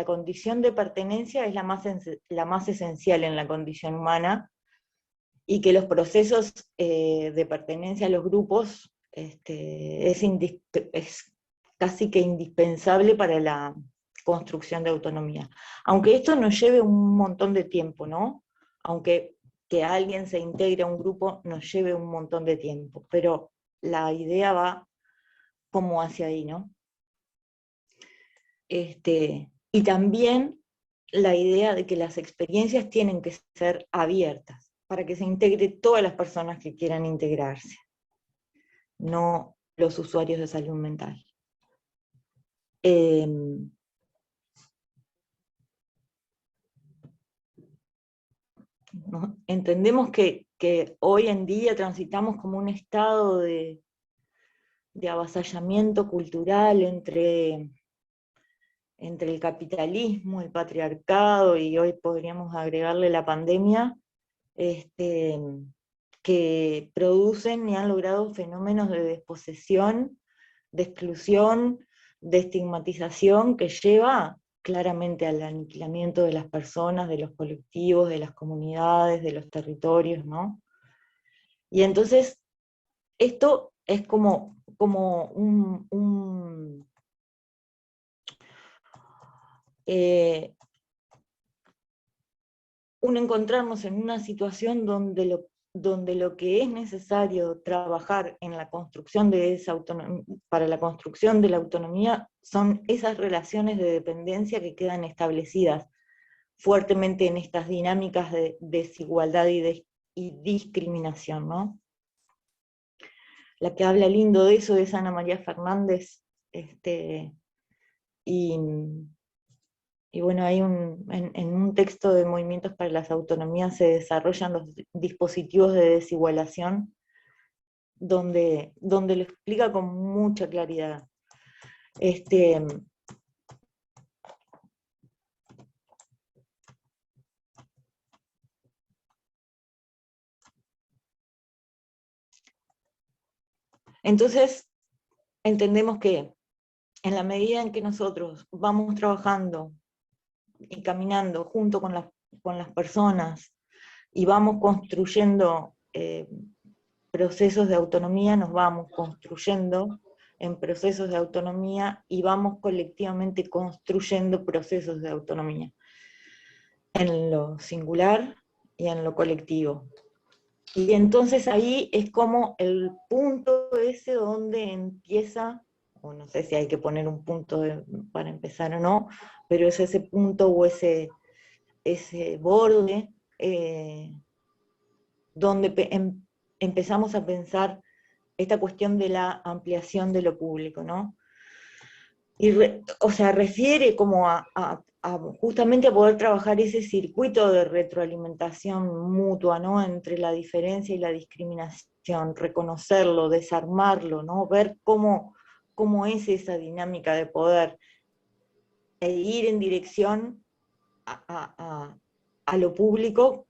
condición de pertenencia es la más esencial en la condición humana, y que los procesos de pertenencia a los grupos es casi que indispensable para la construcción de autonomía. Aunque esto nos lleve un montón de tiempo, ¿no? Aunque que alguien se integre a un grupo nos lleve un montón de tiempo, pero la idea va como hacia ahí, ¿no? Y también la idea de que las experiencias tienen que ser abiertas, para que se integre todas las personas que quieran integrarse, no los usuarios de salud mental. ¿No? Entendemos que hoy en día transitamos como un estado de avasallamiento cultural entre el capitalismo, el patriarcado, y hoy podríamos agregarle la pandemia, que producen y han logrado fenómenos de desposesión, de exclusión, de estigmatización, que lleva claramente al aniquilamiento de las personas, de los colectivos, de las comunidades, de los territorios, ¿no? Y entonces, esto es como un encontrarnos en una situación donde lo que es necesario trabajar en la construcción de esa autonomía, para la construcción de la autonomía, son esas relaciones de dependencia que quedan establecidas fuertemente en estas dinámicas de desigualdad y discriminación, ¿no? La que habla lindo de eso es Ana María Fernández, y bueno, hay en un texto de Movimientos para las Autonomías se desarrollan los dispositivos de desigualación, donde lo explica con mucha claridad. Entonces, entendemos que en la medida en que nosotros vamos trabajando y caminando junto con las personas, y vamos construyendo procesos de autonomía, nos vamos construyendo en procesos de autonomía, y vamos colectivamente construyendo procesos de autonomía, en lo singular y en lo colectivo. Y entonces ahí es como el punto ese donde empieza, o no sé si hay que poner un punto para empezar o no, pero es ese punto o ese borde donde empezamos a pensar esta cuestión de la ampliación de lo público, ¿no? Y o sea, refiere como justamente a poder trabajar ese circuito de retroalimentación mutua, ¿no? Entre la diferencia y la discriminación, reconocerlo, desarmarlo, ¿no? Ver cómo es esa dinámica de poder e ir en dirección a lo público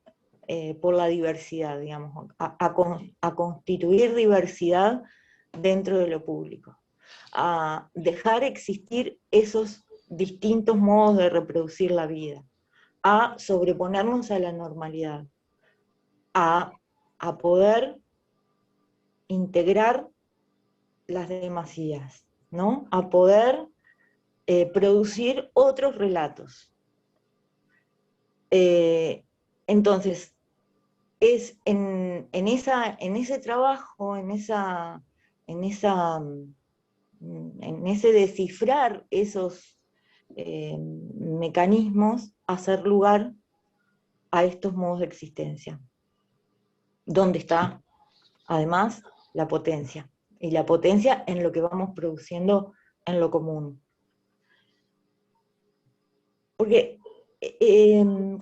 por la diversidad, digamos, a constituir diversidad dentro de lo público, a dejar existir esos distintos modos de reproducir la vida, a sobreponernos a la normalidad, a poder integrar las demasías, ¿no? A poder producir otros relatos. Entonces, es en ese trabajo, en ese descifrar esos mecanismos, hacer lugar a estos modos de existencia, donde está, además, la potencia, y la potencia en lo que vamos produciendo en lo común. Porque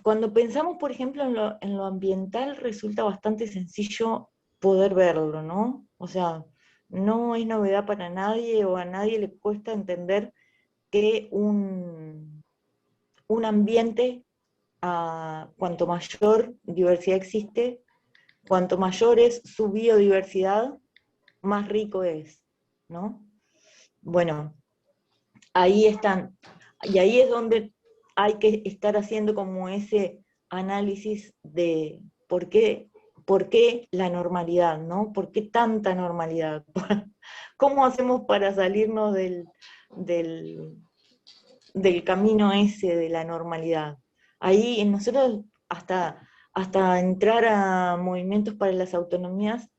cuando pensamos, por ejemplo, en lo ambiental, resulta bastante sencillo poder verlo, ¿no? O sea, no es novedad para nadie, o a nadie le cuesta entender que un ambiente, cuanto mayor diversidad existe, cuanto mayor es su biodiversidad, más rico es, ¿no? Bueno, ahí están, y ahí es donde hay que estar haciendo como ese análisis de por qué la normalidad, ¿no? ¿Por qué tanta normalidad? ¿Cómo hacemos para salirnos del camino ese de la normalidad? Ahí nosotros, hasta entrar a movimientos para las autonomías,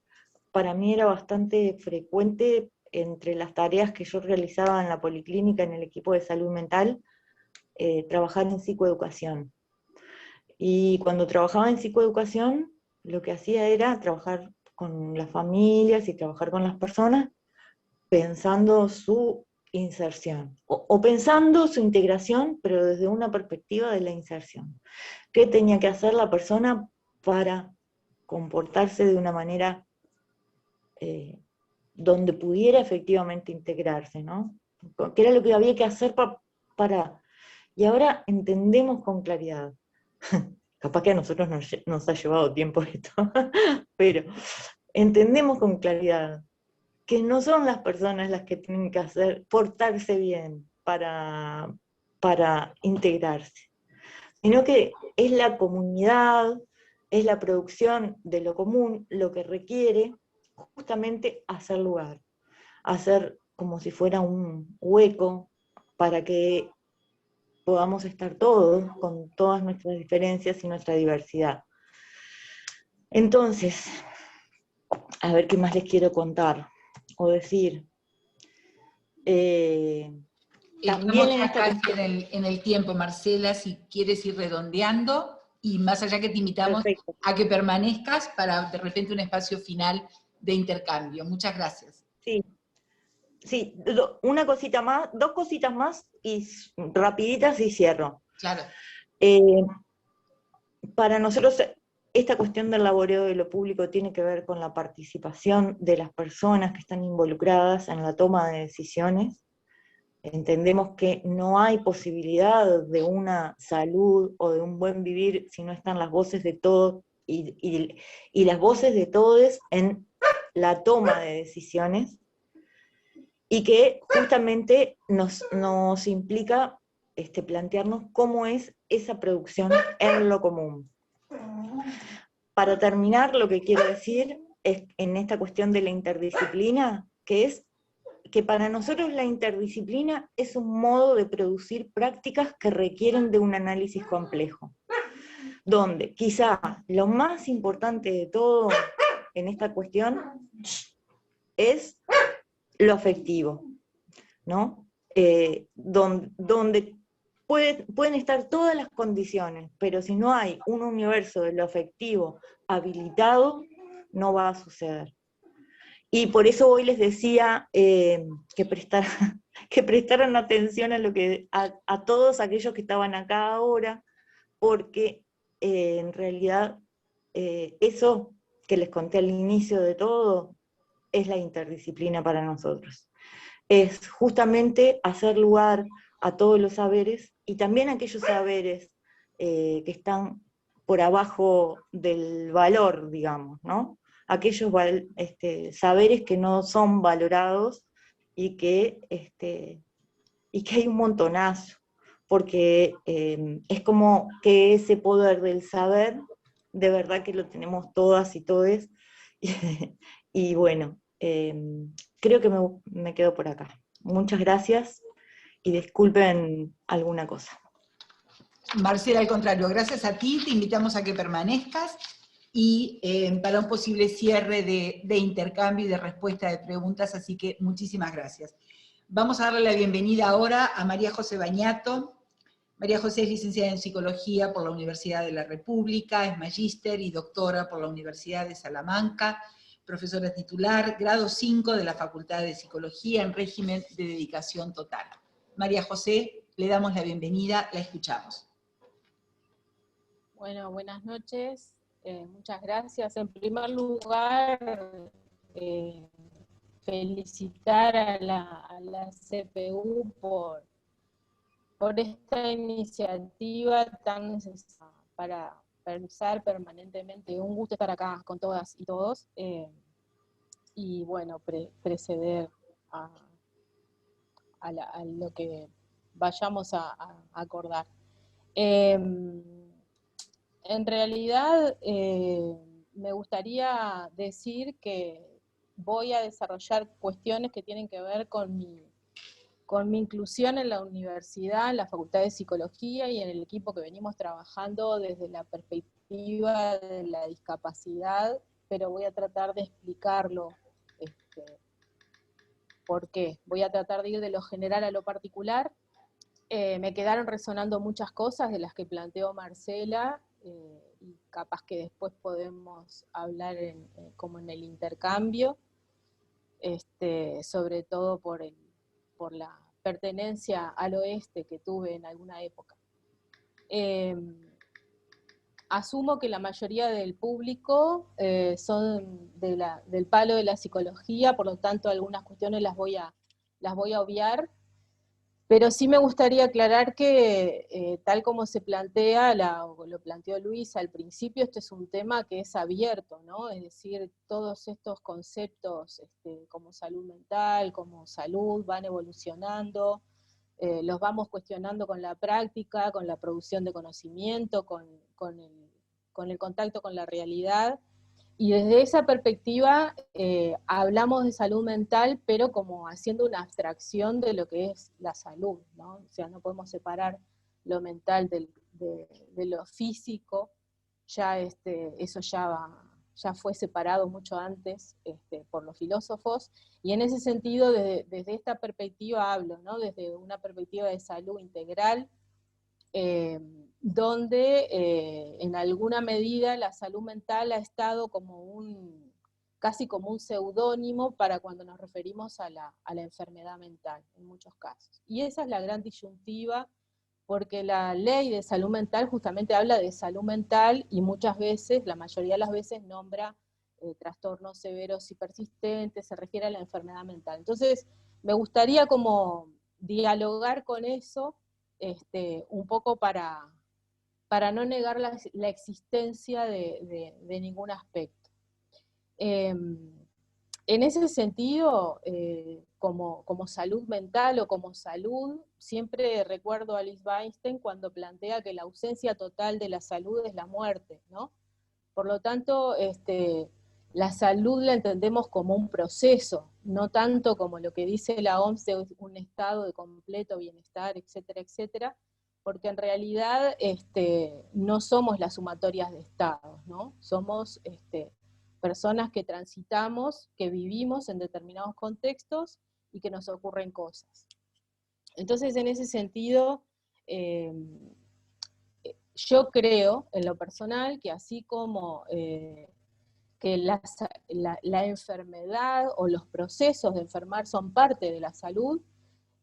para mí era bastante frecuente entre las tareas que yo realizaba en la policlínica, en el equipo de salud mental, trabajar en psicoeducación. Y cuando trabajaba en psicoeducación, lo que hacía era trabajar con las familias y trabajar con las personas pensando su inserción, o pensando su integración, pero desde una perspectiva de la inserción. ¿Qué tenía que hacer la persona para comportarse de una manera donde pudiera efectivamente integrarse, ¿no? ¿Qué era lo que había que hacer para... Y ahora entendemos con claridad. Capaz que a nosotros nos ha llevado tiempo esto, pero entendemos con claridad que no son las personas las que tienen que portarse bien para integrarse, sino que es la comunidad, es la producción de lo común lo que requiere justamente hacer lugar, hacer como si fuera un hueco para que podamos estar todos con todas nuestras diferencias y nuestra diversidad. Entonces, a ver qué más les quiero contar o decir. Estamos ya casi en el tiempo, Marcela, si quieres ir redondeando, y más allá que te invitamos a que permanezcas para de repente un espacio final de intercambio. Muchas gracias. Sí, una cosita más, dos cositas más, y rapiditas y cierro. Claro. Para nosotros, esta cuestión del laboreo de lo público tiene que ver con la participación de las personas que están involucradas en la toma de decisiones. Entendemos que no hay posibilidad de una salud o de un buen vivir si no están las voces de todos y las voces de todos en la toma de decisiones, y que justamente nos implica plantearnos cómo es esa producción en lo común. Para terminar, lo que quiero decir es, en esta cuestión de la interdisciplina, que es que para nosotros la interdisciplina es un modo de producir prácticas que requieren de un análisis complejo. donde quizá lo más importante de todo en esta cuestión es lo afectivo, ¿no? Donde pueden estar todas las condiciones, pero si no hay un universo de lo afectivo habilitado, no va a suceder. Y por eso hoy les decía que prestaran atención a, a todos aquellos que estaban acá ahora, porque en realidad eso que les conté al inicio de todo es la interdisciplina para nosotros. Es justamente hacer lugar a todos los saberes, y también aquellos saberes que están por abajo del valor, digamos, ¿no? Aquellos saberes que no son valorados y que hay un montonazo, porque es como que ese poder del saber, de verdad que lo tenemos todas y todes, y bueno, creo que me quedo por acá. Muchas gracias y disculpen alguna cosa. Marcela, al contrario, gracias a ti, te invitamos a que permanezcas y para un posible cierre de intercambio y de respuesta de preguntas, así que muchísimas gracias. Vamos a darle la bienvenida ahora a María José Bañato. María José es licenciada en Psicología por la Universidad de la República, es magíster y doctora por la Universidad de Salamanca, profesora titular, grado 5 de la Facultad de Psicología en régimen de dedicación total. María José, le damos la bienvenida, la escuchamos. Bueno, buenas noches, muchas gracias. En primer lugar, felicitar a la CPU por esta iniciativa tan necesaria para pensar permanentemente. Un gusto estar acá con todas y todos, y bueno, preceder a lo que vayamos a acordar. En realidad, me gustaría decir que voy a desarrollar cuestiones que tienen que ver con mi inclusión en la universidad, en la Facultad de Psicología y en el equipo que venimos trabajando desde la perspectiva de la discapacidad, pero voy a tratar de explicarlo. ¿Por qué? Voy a tratar de ir de lo general a lo particular. Me quedaron resonando muchas cosas de las que planteó Marcela, y capaz que después podemos hablar como en el intercambio, sobre todo por la pertenencia al oeste que tuve en alguna época. Asumo que la mayoría del público son del palo de la psicología, por lo tanto algunas cuestiones las voy a obviar, pero sí me gustaría aclarar que tal como se plantea, lo planteó Luis al principio, este es un tema que es abierto, ¿no? Es decir, todos estos conceptos como salud mental, como salud, van evolucionando, los vamos cuestionando con la práctica, con la producción de conocimiento, con el contacto con la realidad, y desde esa perspectiva hablamos de salud mental, pero como haciendo una abstracción de lo que es la salud, ¿no? O sea, no podemos separar lo mental de lo físico, ya eso ya fue separado mucho antes por los filósofos, y en ese sentido, desde esta perspectiva hablo, ¿no? Desde una perspectiva de salud integral, donde en alguna medida la salud mental ha estado casi como un seudónimo para cuando nos referimos a la enfermedad mental, en muchos casos. Y esa es la gran disyuntiva, porque la ley de salud mental justamente habla de salud mental y muchas veces, la mayoría de las veces, nombra trastornos severos y persistentes, se refiere a la enfermedad mental. Entonces, me gustaría como dialogar con eso, un poco para no negar la existencia de ningún aspecto. En ese sentido, como salud mental o como salud, siempre recuerdo a Alice Weinstein cuando plantea que la ausencia total de la salud es la muerte, ¿no? Por lo tanto, la salud la entendemos como un proceso, no tanto como lo que dice la OMS de un estado de completo bienestar, etcétera, etcétera, porque en realidad no somos las sumatorias de estados, ¿no? Somos personas que transitamos, que vivimos en determinados contextos y que nos ocurren cosas. Entonces, en ese sentido, yo creo, en lo personal, que así como que la enfermedad o los procesos de enfermar son parte de la salud,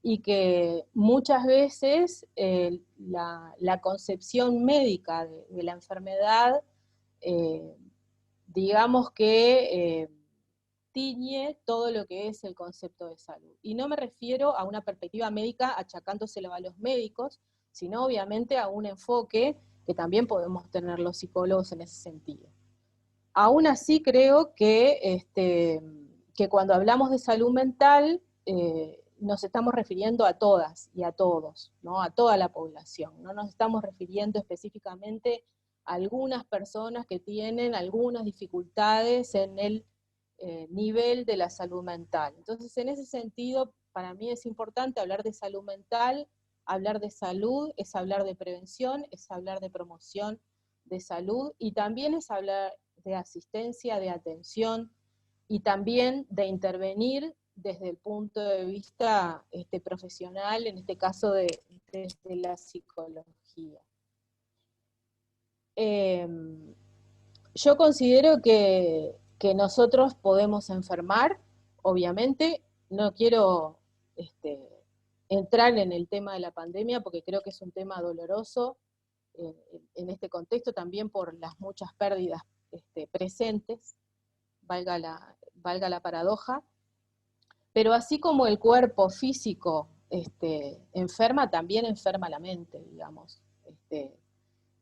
y que muchas veces la concepción médica de la enfermedad, digamos que tiñe todo lo que es el concepto de salud. Y no me refiero a una perspectiva médica achacándoselo a los médicos, sino obviamente a un enfoque que también podemos tener los psicólogos en ese sentido. Aún así creo que cuando hablamos de salud mental, nos estamos refiriendo a todas y a todos, ¿no? A toda la población. No nos estamos refiriendo específicamente a algunas personas que tienen algunas dificultades en el nivel de la salud mental. Entonces, en ese sentido, para mí es importante hablar de salud mental. Hablar de salud es hablar de prevención, es hablar de promoción de salud, y también es hablar de asistencia, de atención, y también de intervenir desde el punto de vista profesional, en este caso desde la psicología. Yo considero que nosotros podemos enfermar, obviamente. No quiero entrar en el tema de la pandemia porque creo que es un tema doloroso en este contexto, también por las muchas pérdidas presentes, valga la paradoja. Pero así como el cuerpo físico enferma, también enferma la mente, digamos.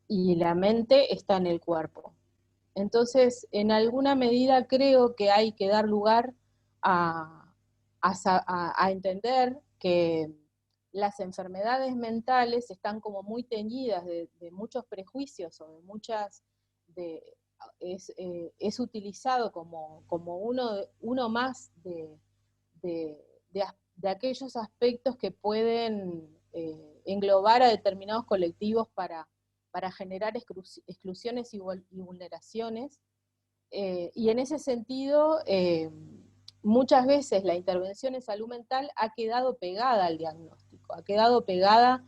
Y la mente está en el cuerpo. Entonces, en alguna medida creo que hay que dar lugar a entender que las enfermedades mentales están como muy teñidas de muchos prejuicios o de muchas... es utilizado como uno más de aquellos aspectos que pueden englobar a determinados colectivos para generar exclusiones y vulneraciones. Y en ese sentido, muchas veces la intervención en salud mental ha quedado pegada al diagnóstico, ha quedado pegada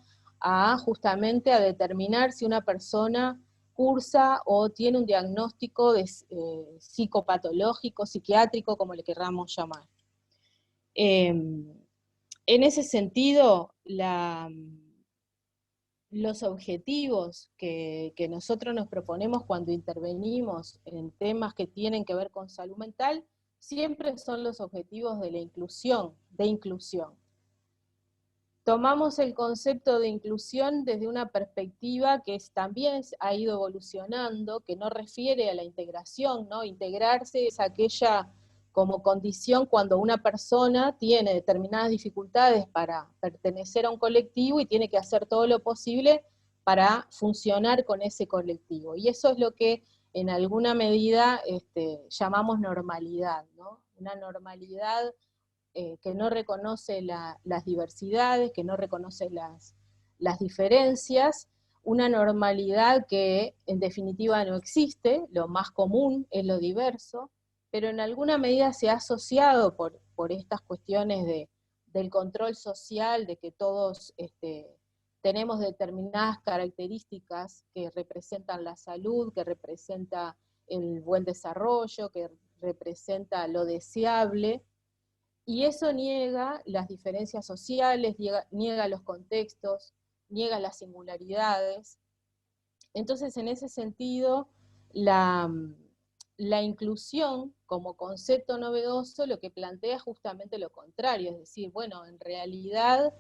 justamente a determinar si una persona cursa o tiene un diagnóstico psicopatológico, psiquiátrico, como le querramos llamar. En ese sentido, los objetivos que nosotros nos proponemos cuando intervenimos en temas que tienen que ver con salud mental, siempre son los objetivos de la inclusión, Tomamos el concepto de inclusión desde una perspectiva que también ha ido evolucionando, que no refiere a la integración, ¿no? Integrarse es aquella como condición cuando una persona tiene determinadas dificultades para pertenecer a un colectivo y tiene que hacer todo lo posible para funcionar con ese colectivo. Y eso es lo que en alguna medida llamamos normalidad, ¿no? Una normalidad que no reconoce las diversidades, que no reconoce las diferencias, una normalidad que en definitiva no existe, lo más común es lo diverso, pero en alguna medida se ha asociado por estas cuestiones del control social, de que todos tenemos determinadas características que representan la salud, que representa el buen desarrollo, que representa lo deseable, y eso niega las diferencias sociales, niega los contextos, niega las singularidades. Entonces, en ese sentido, la inclusión como concepto novedoso lo que plantea justamente lo contrario, es decir, bueno, en realidad,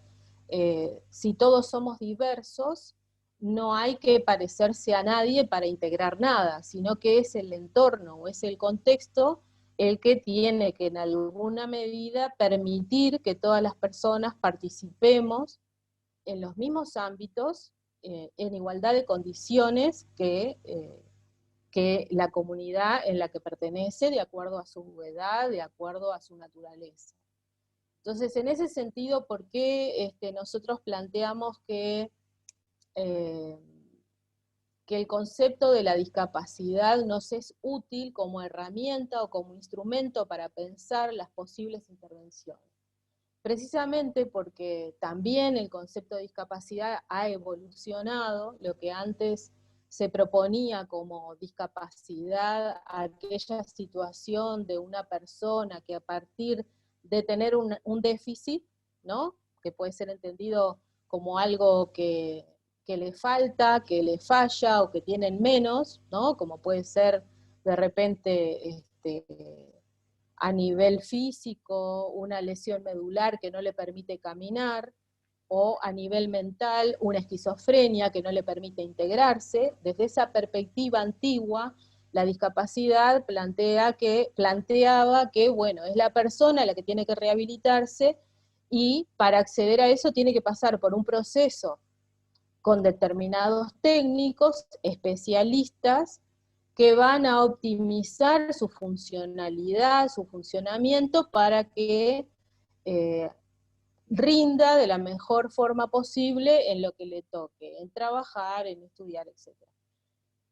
si todos somos diversos, no hay que parecerse a nadie para integrar nada, sino que es el entorno o es el contexto el que tiene que en alguna medida permitir que todas las personas participemos en los mismos ámbitos, en igualdad de condiciones que la comunidad en la que pertenece, de acuerdo a su edad, de acuerdo a su naturaleza. Entonces, en ese sentido, ¿por qué nosotros planteamos que que el concepto de la discapacidad nos es útil como herramienta o como instrumento para pensar las posibles intervenciones. Precisamente porque también el concepto de discapacidad ha evolucionado, lo que antes se proponía como discapacidad, aquella situación de una persona que a partir de tener un déficit, ¿no? Que puede ser entendido como algo que le falta, que le falla o que tienen menos, ¿no? Como puede ser de repente a nivel físico, una lesión medular que no le permite caminar, o a nivel mental, una esquizofrenia que no le permite integrarse. Desde esa perspectiva antigua, la discapacidad planteaba que, bueno, es la persona la que tiene que rehabilitarse, y para acceder a eso tiene que pasar por un proceso con determinados técnicos, especialistas, que van a optimizar su funcionalidad, su funcionamiento, para que rinda de la mejor forma posible en lo que le toque, en trabajar, en estudiar, etc.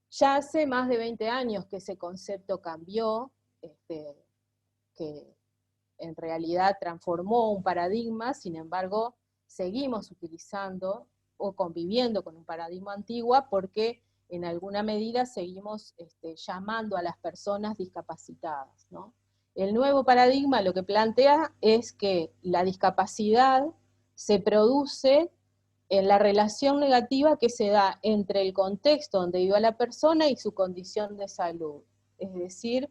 Ya hace más de 20 años que ese concepto cambió, que en realidad transformó un paradigma, sin embargo, seguimos utilizando o conviviendo con un paradigma antiguo porque en alguna medida seguimos llamando a las personas discapacitadas, ¿no? El nuevo paradigma lo que plantea es que la discapacidad se produce en la relación negativa que se da entre el contexto donde vive la persona y su condición de salud. Es decir,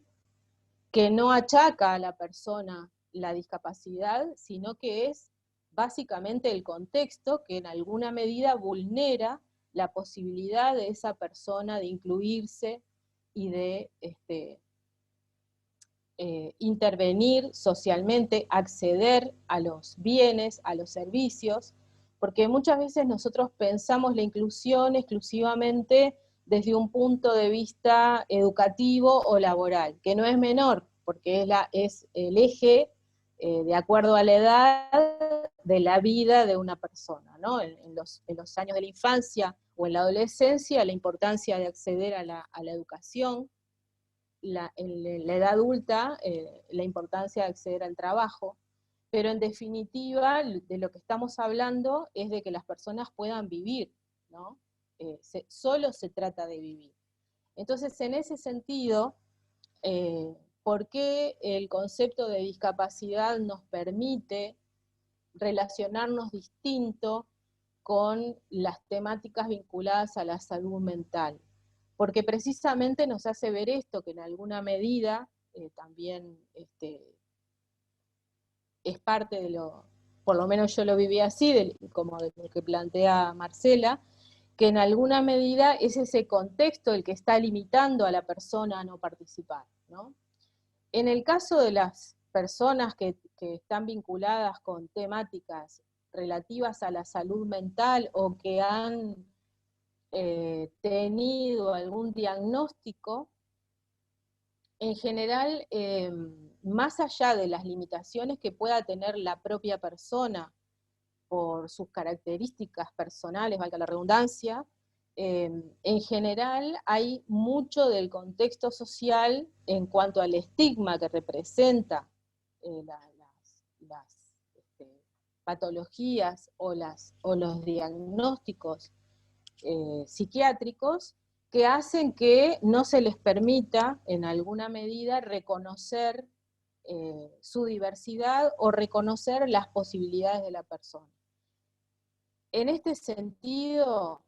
que no achaca a la persona la discapacidad, sino que es básicamente el contexto que en alguna medida vulnera la posibilidad de esa persona de incluirse y de intervenir socialmente, acceder a los bienes, a los servicios, porque muchas veces nosotros pensamos la inclusión exclusivamente desde un punto de vista educativo o laboral, que no es menor, porque es el eje de acuerdo a la edad de la vida de una persona, ¿no? En los años de la infancia o en la adolescencia, la importancia de acceder a la educación, en la edad adulta, la importancia de acceder al trabajo, pero en definitiva de lo que estamos hablando es de que las personas puedan vivir, ¿no? Solo se trata de vivir. Entonces, en ese sentido, ¿por qué el concepto de discapacidad nos permite relacionarnos distinto con las temáticas vinculadas a la salud mental? Porque precisamente nos hace ver esto, que en alguna medida también es parte de lo, por lo menos yo lo viví así, como de lo que plantea Marcela, que en alguna medida es ese contexto el que está limitando a la persona a no participar, ¿no? En el caso de las personas que están vinculadas con temáticas relativas a la salud mental o que han tenido algún diagnóstico, en general, más allá de las limitaciones que pueda tener la propia persona por sus características personales, valga la redundancia, en general hay mucho del contexto social en cuanto al estigma que representa las patologías o los diagnósticos psiquiátricos, que hacen que no se les permita, en alguna medida, reconocer su diversidad o reconocer las posibilidades de la persona. En este sentido,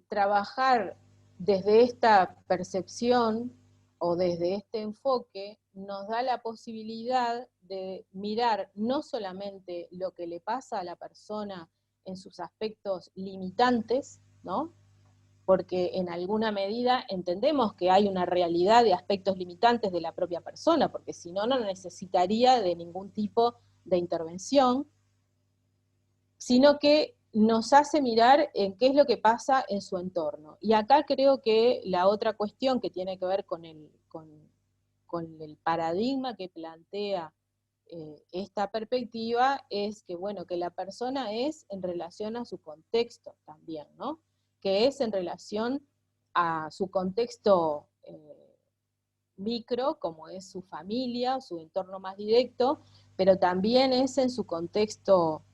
trabajar desde esta percepción o desde este enfoque nos da la posibilidad de mirar no solamente lo que le pasa a la persona en sus aspectos limitantes, ¿no? Porque en alguna medida entendemos que hay una realidad de aspectos limitantes de la propia persona, porque si no, no necesitaría de ningún tipo de intervención, sino que nos hace mirar en qué es lo que pasa en su entorno. Y acá creo que la otra cuestión que tiene que ver con el paradigma que plantea esta perspectiva es que, bueno, que la persona es en relación a su contexto también, ¿no? Que es en relación a su contexto micro, como es su familia, su entorno más directo, pero también es en su contexto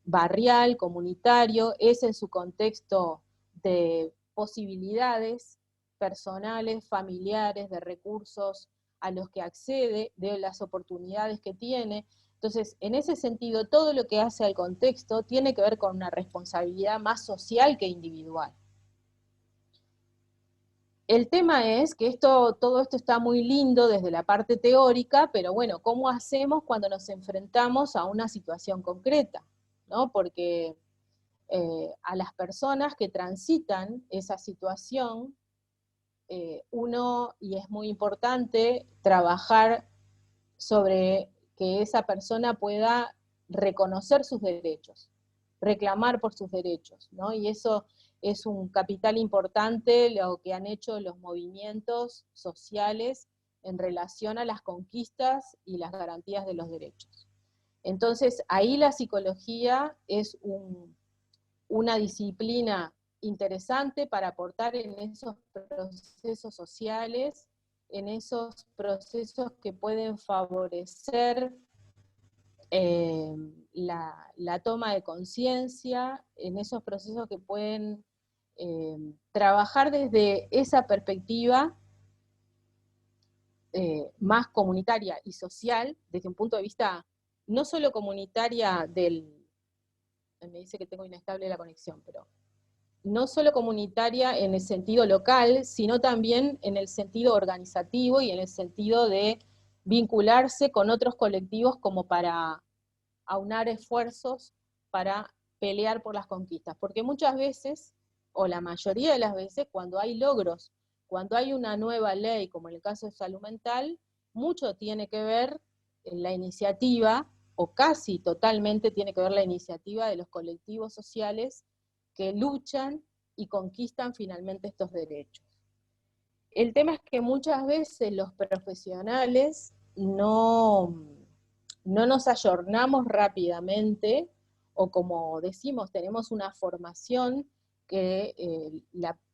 barrial, comunitario, es en su contexto de posibilidades personales, familiares, de recursos a los que accede, de las oportunidades que tiene. Entonces, en ese sentido, todo lo que hace al contexto tiene que ver con una responsabilidad más social que individual. El tema es que todo esto está muy lindo desde la parte teórica, pero bueno, ¿cómo hacemos cuando nos enfrentamos a una situación concreta? ¿No? Porque a las personas que transitan esa situación, y es muy importante trabajar sobre que esa persona pueda reconocer sus derechos, reclamar por sus derechos, ¿no? Y eso es un capital importante lo que han hecho los movimientos sociales en relación a las conquistas y las garantías de los derechos. Entonces, ahí la psicología es una disciplina interesante para aportar en esos procesos sociales, en esos procesos que pueden favorecer la toma de conciencia, en esos procesos que pueden trabajar desde esa perspectiva más comunitaria y social, desde un punto de vista no solo comunitaria me dice que tengo inestable la conexión, pero no solo comunitaria en el sentido local, sino también en el sentido organizativo y en el sentido de vincularse con otros colectivos como para aunar esfuerzos para pelear por las conquistas. Porque muchas veces, o la mayoría de las veces, cuando hay logros, cuando hay una nueva ley, como en el caso de salud mental, mucho tiene que ver en la iniciativa, o casi totalmente tiene que ver la iniciativa de los colectivos sociales que luchan y conquistan finalmente estos derechos. El tema es que muchas veces los profesionales no nos ayornamos rápidamente, o como decimos, tenemos una formación que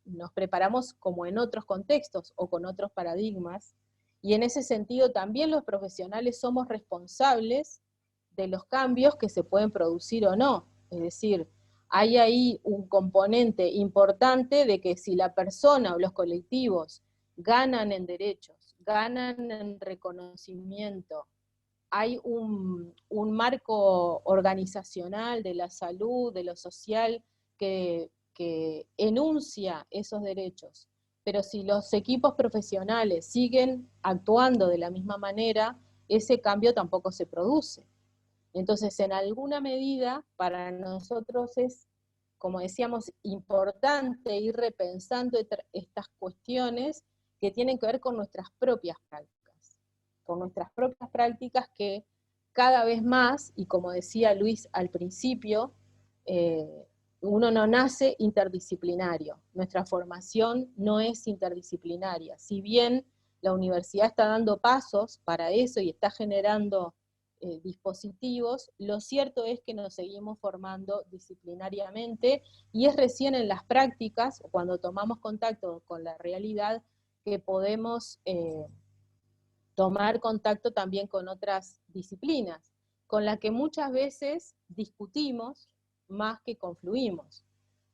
nos preparamos como en otros contextos o con otros paradigmas, y en ese sentido también los profesionales somos responsables de los cambios que se pueden producir o no. Es decir, hay ahí un componente importante de que si la persona o los colectivos ganan en derechos, ganan en reconocimiento, hay un marco organizacional de la salud, de lo social, que enuncia esos derechos. Pero si los equipos profesionales siguen actuando de la misma manera, ese cambio tampoco se produce. Entonces, en alguna medida, para nosotros es, como decíamos, importante ir repensando estas cuestiones que tienen que ver con nuestras propias prácticas que cada vez más, y como decía Luis al principio, uno no nace interdisciplinario, nuestra formación no es interdisciplinaria, si bien la universidad está dando pasos para eso y está generando dispositivos, lo cierto es que nos seguimos formando disciplinariamente, y es recién en las prácticas, cuando tomamos contacto con la realidad, que podemos tomar contacto también con otras disciplinas, con las que muchas veces discutimos más que confluimos,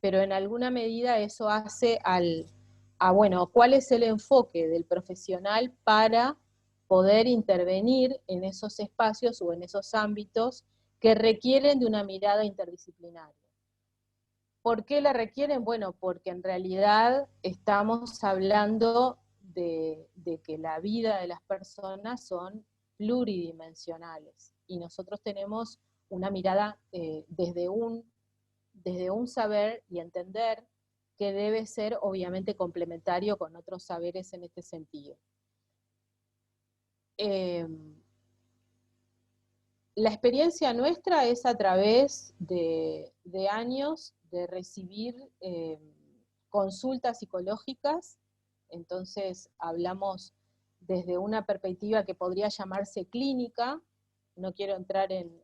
pero en alguna medida eso hace bueno, ¿cuál es el enfoque del profesional para poder intervenir en esos espacios o en esos ámbitos que requieren de una mirada interdisciplinaria? ¿Por qué la requieren? Bueno, porque en realidad estamos hablando de que la vida de las personas son pluridimensionales, y nosotros tenemos una mirada desde un saber y entender que debe ser obviamente complementario con otros saberes en este sentido. La experiencia nuestra es a través de años de recibir consultas psicológicas. Entonces hablamos desde una perspectiva que podría llamarse clínica, no quiero entrar en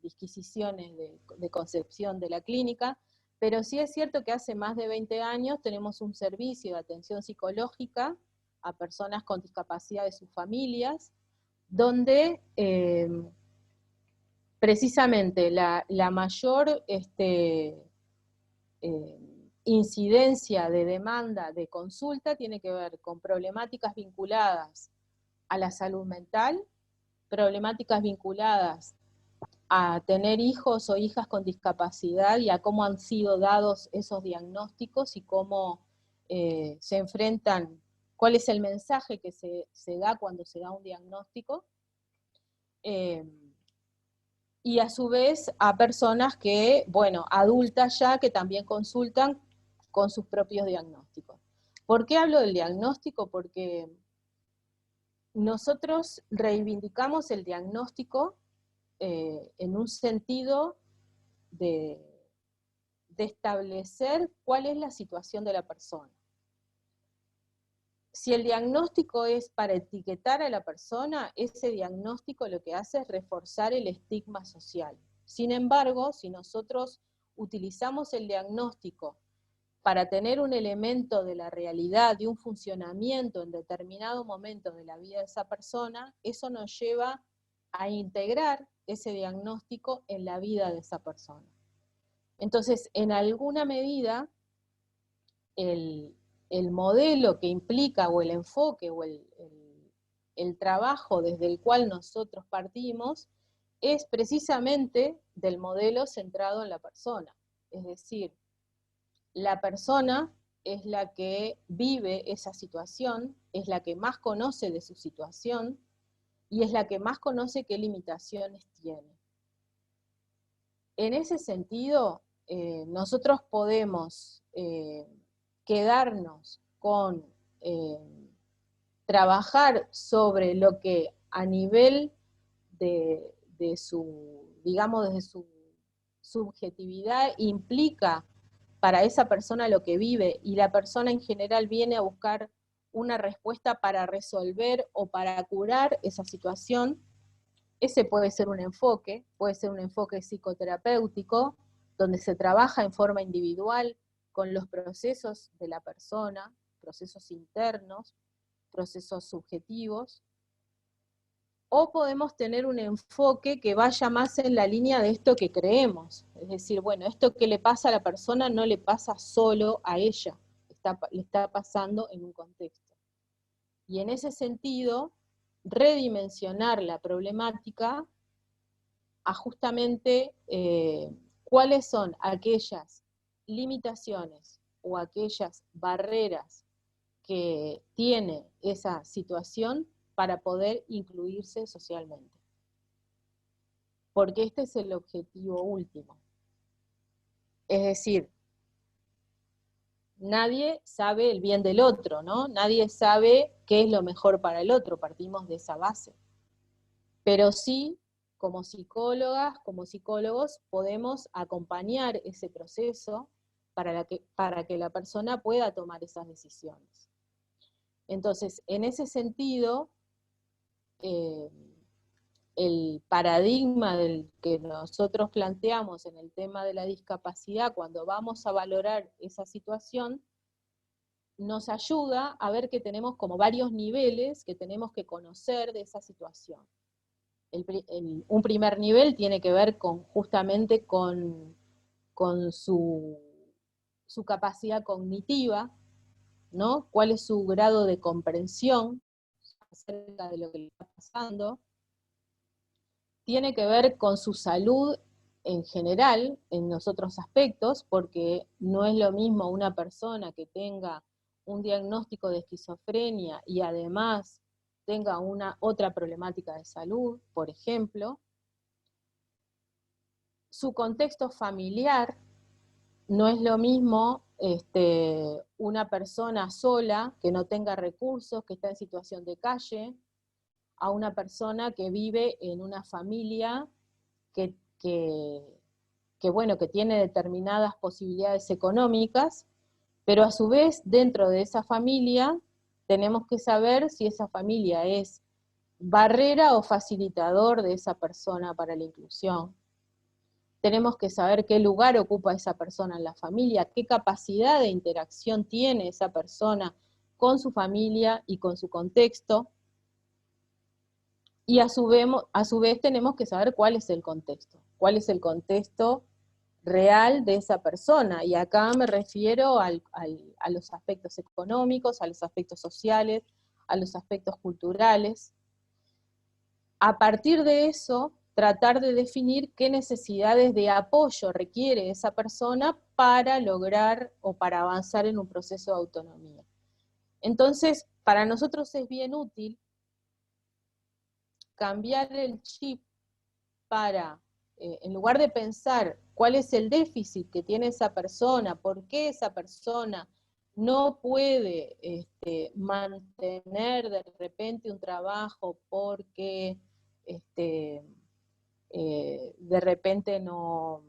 disquisiciones de concepción de la clínica, pero sí es cierto que hace más de 20 años tenemos un servicio de atención psicológica a personas con discapacidad de sus familias, donde precisamente la mayor incidencia de demanda de consulta tiene que ver con problemáticas vinculadas a la salud mental, problemáticas vinculadas a tener hijos o hijas con discapacidad y a cómo han sido dados esos diagnósticos y cómo se enfrentan, cuál es el mensaje que se da cuando se da un diagnóstico, y a su vez a personas que, bueno, adultas ya, que también consultan con sus propios diagnósticos. ¿Por qué hablo del diagnóstico? Porque nosotros reivindicamos el diagnóstico en un sentido de establecer cuál es la situación de la persona. Si el diagnóstico es para etiquetar a la persona, ese diagnóstico lo que hace es reforzar el estigma social. Sin embargo, si nosotros utilizamos el diagnóstico para tener un elemento de la realidad, de un funcionamiento en determinado momento de la vida de esa persona, eso nos lleva a integrar ese diagnóstico en la vida de esa persona. Entonces, en alguna medida, el modelo que implica, o el enfoque, o el trabajo desde el cual nosotros partimos, es precisamente del modelo centrado en la persona. Es decir, la persona es la que vive esa situación, es la que más conoce de su situación, y es la que más conoce qué limitaciones tiene. En ese sentido, nosotros podemos quedarnos con trabajar sobre lo que a nivel de su, digamos, desde su subjetividad implica para esa persona lo que vive, y la persona en general viene a buscar una respuesta para resolver o para curar esa situación. Ese puede ser un enfoque psicoterapéutico, donde se trabaja en forma individual con los procesos de la persona, procesos internos, procesos subjetivos, o podemos tener un enfoque que vaya más en la línea de esto que creemos. Es decir, bueno, esto que le pasa a la persona no le pasa solo a ella, le está pasando en un contexto. Y en ese sentido, redimensionar la problemática a justamente cuáles son aquellas limitaciones o aquellas barreras que tiene esa situación para poder incluirse socialmente. Porque este es el objetivo último. Es decir, nadie sabe el bien del otro, ¿no? Nadie sabe qué es lo mejor para el otro, partimos de esa base. Pero sí, como psicólogas, como psicólogos, podemos acompañar ese proceso para que la persona pueda tomar esas decisiones. Entonces, en ese sentido, el paradigma del que nosotros planteamos en el tema de la discapacidad, cuando vamos a valorar esa situación, nos ayuda a ver que tenemos como varios niveles que tenemos que conocer de esa situación. Un primer nivel tiene que ver justamente con su capacidad cognitiva, ¿no? ¿Cuál es su grado de comprensión acerca de lo que le está pasando? Tiene que ver con su salud en general, en los otros aspectos, porque no es lo mismo una persona que tenga un diagnóstico de esquizofrenia y además tenga otra problemática de salud, por ejemplo. Su contexto familiar, no es lo mismo una persona sola que no tenga recursos, que está en situación de calle, a una persona que vive en una familia que tiene determinadas posibilidades económicas, pero a su vez dentro de esa familia tenemos que saber si esa familia es barrera o facilitador de esa persona para la inclusión. Tenemos que saber qué lugar ocupa esa persona en la familia, qué capacidad de interacción tiene esa persona con su familia y con su contexto. Y a su vez tenemos que saber cuál es el contexto real de esa persona. Y acá me refiero a los aspectos económicos, a los aspectos sociales, a los aspectos culturales. A partir de eso, tratar de definir qué necesidades de apoyo requiere esa persona para lograr o para avanzar en un proceso de autonomía. Entonces, para nosotros es bien útil cambiar el chip para, en lugar de pensar cuál es el déficit que tiene esa persona, por qué esa persona no puede mantener de repente un trabajo porque de repente no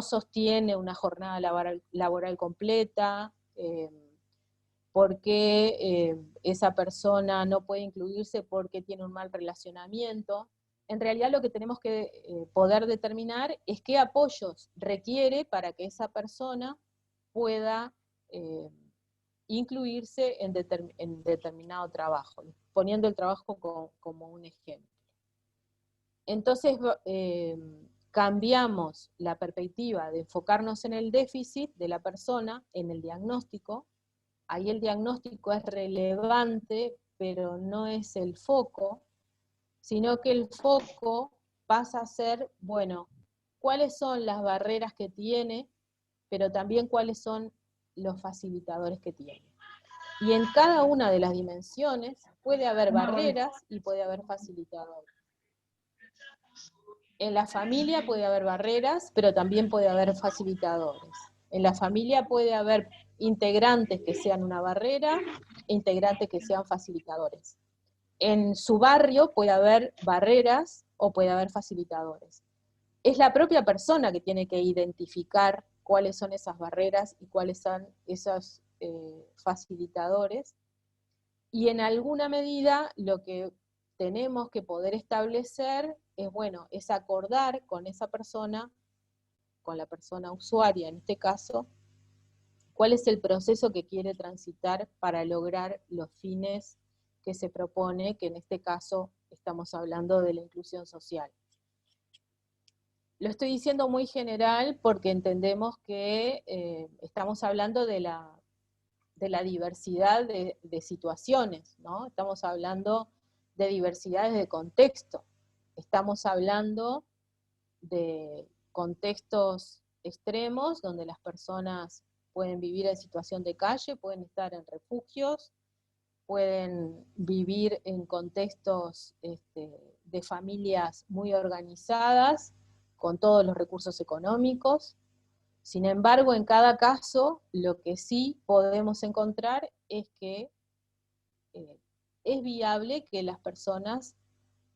sostiene una jornada laboral completa, porque esa persona no puede incluirse porque tiene un mal relacionamiento. En realidad lo que tenemos que poder determinar es qué apoyos requiere para que esa persona pueda incluirse en determinado trabajo, poniendo el trabajo como un ejemplo. Entonces cambiamos la perspectiva de enfocarnos en el déficit de la persona, en el diagnóstico. Ahí el diagnóstico es relevante, pero no es el foco, sino que el foco pasa a ser, bueno, cuáles son las barreras que tiene, pero también cuáles son los facilitadores que tiene. Y en cada una de las dimensiones puede haber barreras y puede haber facilitadores. En la familia puede haber barreras, pero también puede haber facilitadores. En la familia puede haber integrantes que sean una barrera e integrantes que sean facilitadores. En su barrio puede haber barreras o puede haber facilitadores. Es la propia persona que tiene que identificar cuáles son esas barreras y cuáles son esos facilitadores. Y en alguna medida lo que tenemos que poder establecer es, bueno, es acordar con esa persona, con la persona usuaria en este caso, cuál es el proceso que quiere transitar para lograr los fines que se propone, que en este caso estamos hablando de la inclusión social. Lo estoy diciendo muy general porque entendemos que estamos hablando de la diversidad de situaciones, ¿no? Estamos hablando de diversidades de contexto, estamos hablando de contextos extremos donde las personas pueden vivir en situación de calle, pueden estar en refugios, pueden vivir en contextos de familias muy organizadas, con todos los recursos económicos. Sin embargo, en cada caso, lo que sí podemos encontrar es que es viable que las personas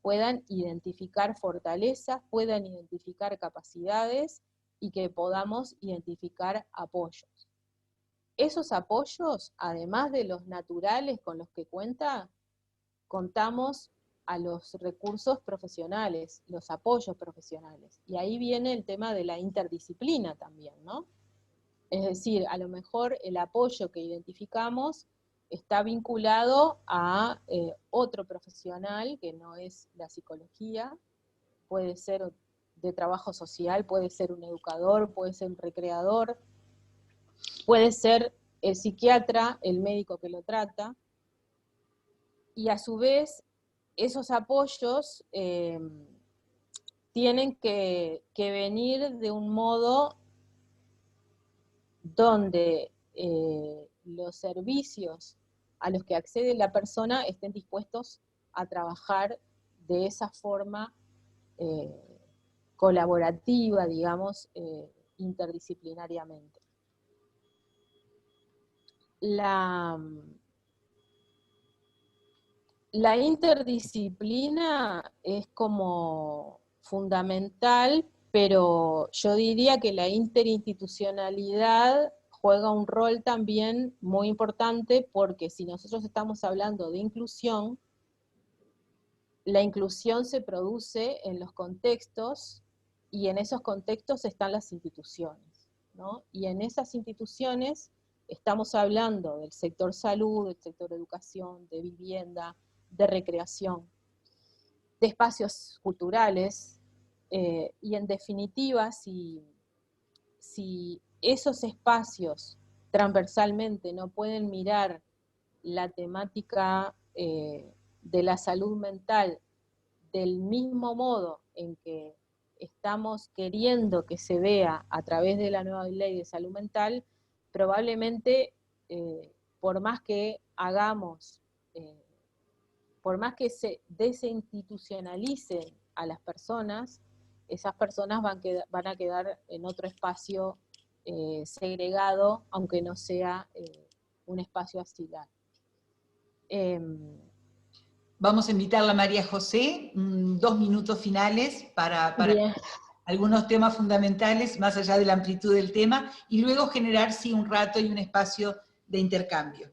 puedan identificar fortalezas, puedan identificar capacidades y que podamos identificar apoyos. Esos apoyos, además de los naturales con los que contamos a los recursos profesionales, los apoyos profesionales. Y ahí viene el tema de la interdisciplina también, ¿no? Es decir, a lo mejor el apoyo que identificamos está vinculado a otro profesional que no es la psicología, puede ser de trabajo social, puede ser un educador, puede ser un recreador, puede ser el psiquiatra, el médico que lo trata, y a su vez esos apoyos tienen que venir de un modo donde los servicios a los que accede la persona estén dispuestos a trabajar de esa forma colaborativa, digamos, interdisciplinariamente. La interdisciplina es como fundamental, pero yo diría que la interinstitucionalidad juega un rol también muy importante, porque si nosotros estamos hablando de inclusión, la inclusión se produce en los contextos, y en esos contextos están las instituciones, ¿no? Y en esas instituciones estamos hablando del sector salud, del sector educación, de vivienda, de recreación, de espacios culturales, y en definitiva, si esos espacios transversalmente no pueden mirar la temática de la salud mental del mismo modo en que estamos queriendo que se vea a través de la nueva ley de salud mental, probablemente por más que hagamos, por más que se desinstitucionalicen a las personas, esas personas van a quedar en otro espacio segregado, aunque no sea un espacio asilar. Vamos a invitarla a María José, 2 minutos finales para algunos temas fundamentales, más allá de la amplitud del tema, y luego generar, sí, un rato y un espacio de intercambio.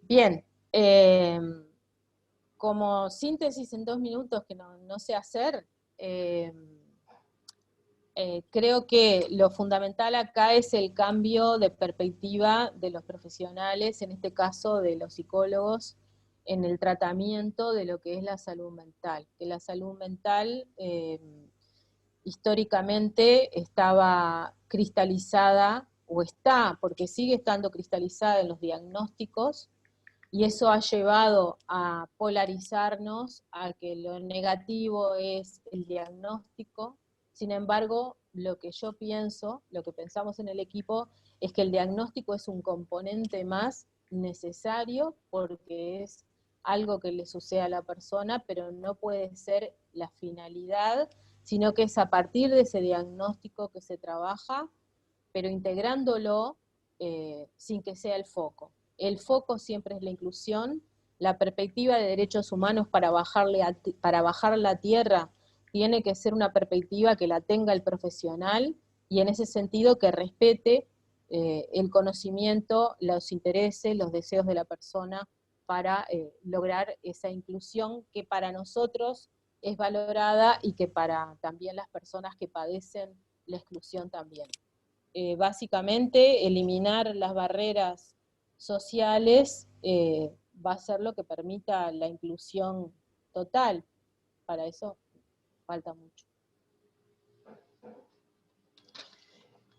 Bien, como síntesis en 2 minutos que no sé hacer, creo que lo fundamental acá es el cambio de perspectiva de los profesionales, en este caso de los psicólogos, en el tratamiento de lo que es la salud mental. Que la salud mental históricamente estaba cristalizada, o está, porque sigue estando cristalizada en los diagnósticos, y eso ha llevado a polarizarnos, a que lo negativo es el diagnóstico. Sin embargo, lo que yo pienso, lo que pensamos en el equipo, es que el diagnóstico es un componente más necesario, porque es algo que le sucede a la persona, pero no puede ser la finalidad, sino que es a partir de ese diagnóstico que se trabaja, pero integrándolo sin que sea el foco. El foco siempre es la inclusión, la perspectiva de derechos humanos para bajar la tierra tiene que ser una perspectiva que la tenga el profesional, y en ese sentido que respete el conocimiento, los intereses, los deseos de la persona, para lograr esa inclusión que para nosotros es valorada, y que para también las personas que padecen la exclusión también. Básicamente, eliminar las barreras sociales va a ser lo que permita la inclusión total. Para eso falta mucho.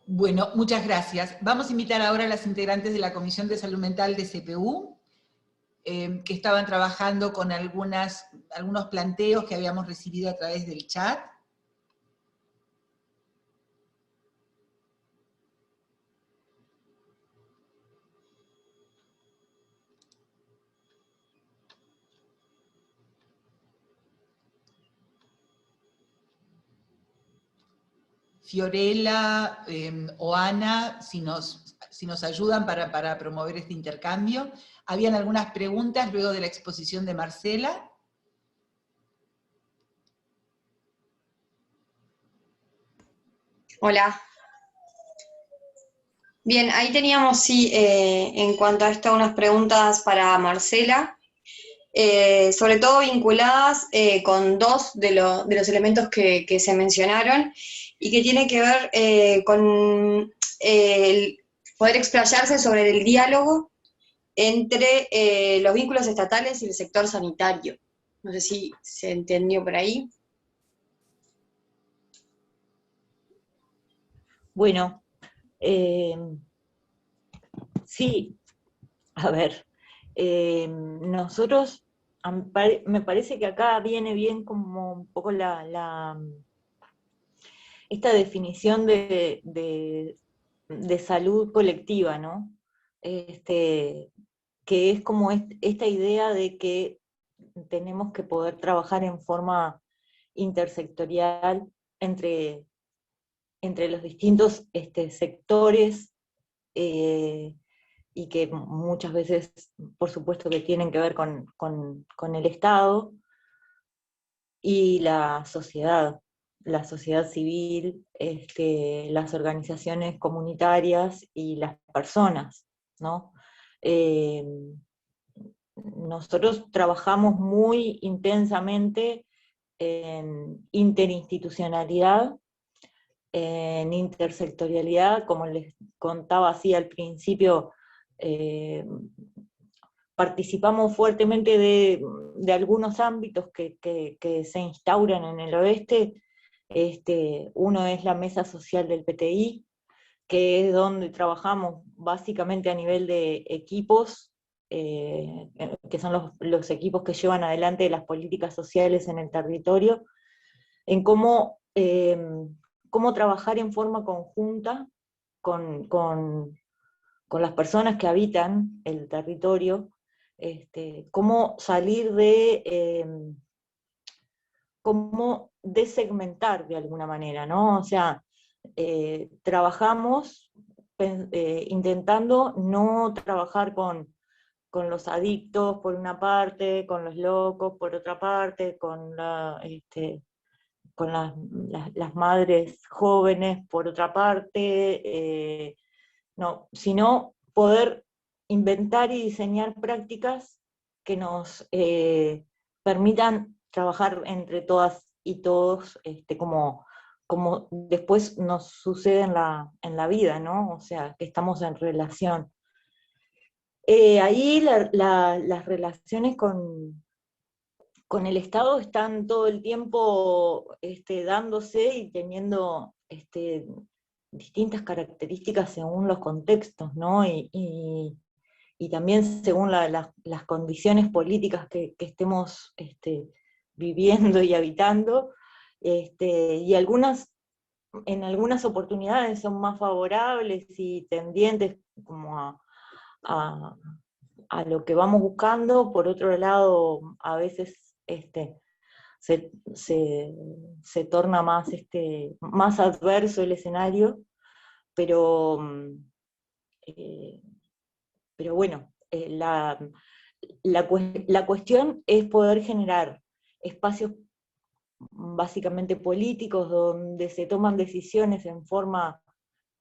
Bueno, muchas gracias. Vamos a invitar ahora a las integrantes de la Comisión de Salud Mental de CPU, que estaban trabajando con algunos planteos que habíamos recibido a través del chat. Fiorella o Ana, si nos ayudan para promover este intercambio. Habían algunas preguntas luego de la exposición de Marcela. Hola. Bien, ahí teníamos, sí, en cuanto a esto, unas preguntas para Marcela, sobre todo vinculadas con 2 de los elementos que se mencionaron, y que tiene que ver con el poder explayarse sobre el diálogo entre los vínculos estatales y el sector sanitario. No sé si se entendió por ahí. Bueno, sí, a ver, nosotros, me parece que acá viene bien como un poco esta definición de salud colectiva, ¿no? Que es como esta idea de que tenemos que poder trabajar en forma intersectorial entre los distintos sectores, y que muchas veces, por supuesto, que tienen que ver con el Estado y la sociedad civil, las organizaciones comunitarias y las personas, ¿no? nosotros trabajamos muy intensamente en interinstitucionalidad, en intersectorialidad, como les contaba así al principio, participamos fuertemente de algunos ámbitos que se instauran en el oeste. Uno es la mesa social del PTI, que es donde trabajamos básicamente a nivel de equipos, que son los equipos que llevan adelante las políticas sociales en el territorio, en cómo trabajar en forma conjunta con las personas que habitan el territorio, cómo salir cómo desegmentar de alguna manera, ¿no? O sea, trabajamos intentando no trabajar con los adictos por una parte, con los locos por otra parte, con las madres jóvenes por otra parte, no, sino poder inventar y diseñar prácticas que nos permitan trabajar entre todas y todos, como después nos sucede en la vida, ¿no? O sea, que estamos en relación. Ahí las relaciones con el Estado están todo el tiempo dándose y teniendo distintas características según los contextos, ¿no? Y también según las condiciones políticas que estemos viviendo y habitando, y en algunas oportunidades son más favorables y tendientes como a lo que vamos buscando. Por otro lado, a veces se torna más adverso el escenario, pero bueno, la cuestión es poder generar espacios básicamente políticos donde se toman decisiones en forma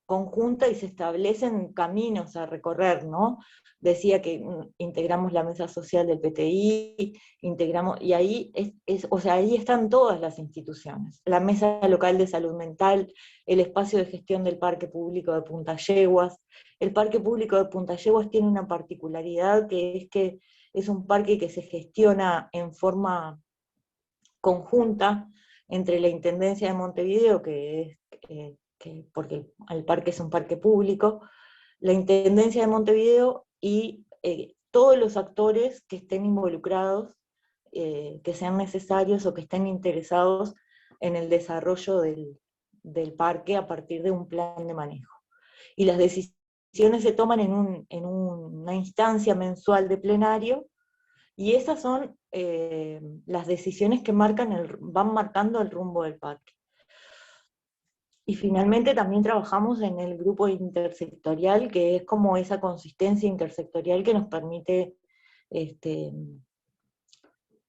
conjunta y se establecen caminos a recorrer, ¿no? Decía que integramos la mesa social del PTI, y ahí o sea, ahí están todas las instituciones, la mesa local de salud mental, el espacio de gestión del parque público de Punta Yeguas. El parque público de Punta Yeguas tiene una particularidad, que es un parque que se gestiona en forma conjunta entre la Intendencia de Montevideo, porque el parque es un parque público, la Intendencia de Montevideo y todos los actores que estén involucrados, que sean necesarios o que estén interesados en el desarrollo del parque a partir de un plan de manejo. Y las decisiones se toman en una instancia mensual de plenario, y esas son las decisiones que van marcando el rumbo del parque. Y finalmente también trabajamos en el grupo intersectorial, que es como esa consistencia intersectorial que nos permite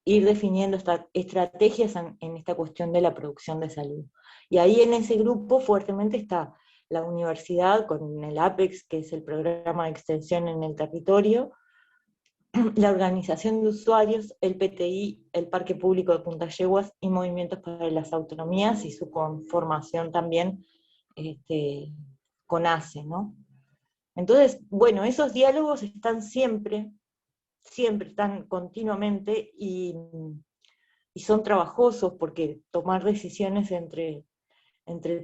ir definiendo estrategias en esta cuestión de la producción de salud. Y ahí en ese grupo fuertemente está la universidad con el APEX, que es el programa de extensión en el territorio, la organización de usuarios, el PTI, el Parque Público de Punta Yeguas y Movimientos para las Autonomías y su conformación también con ACE, ¿no? Entonces, bueno, esos diálogos están siempre están continuamente, y son trabajosos porque tomar decisiones entre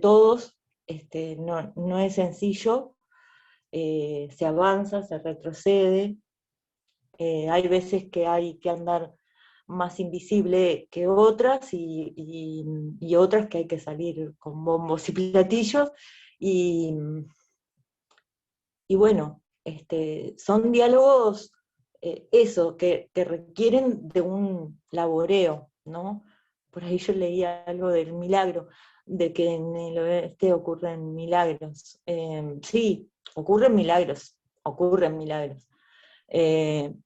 todos no es sencillo, se avanza, se retrocede. Hay veces que hay que andar más invisible que otras, y otras que hay que salir con bombos y platillos, y bueno, son diálogos que requieren de un laboreo, ¿no? Por ahí yo leía algo del milagro, de que en el oeste ocurren milagros. Sí, ocurren milagros,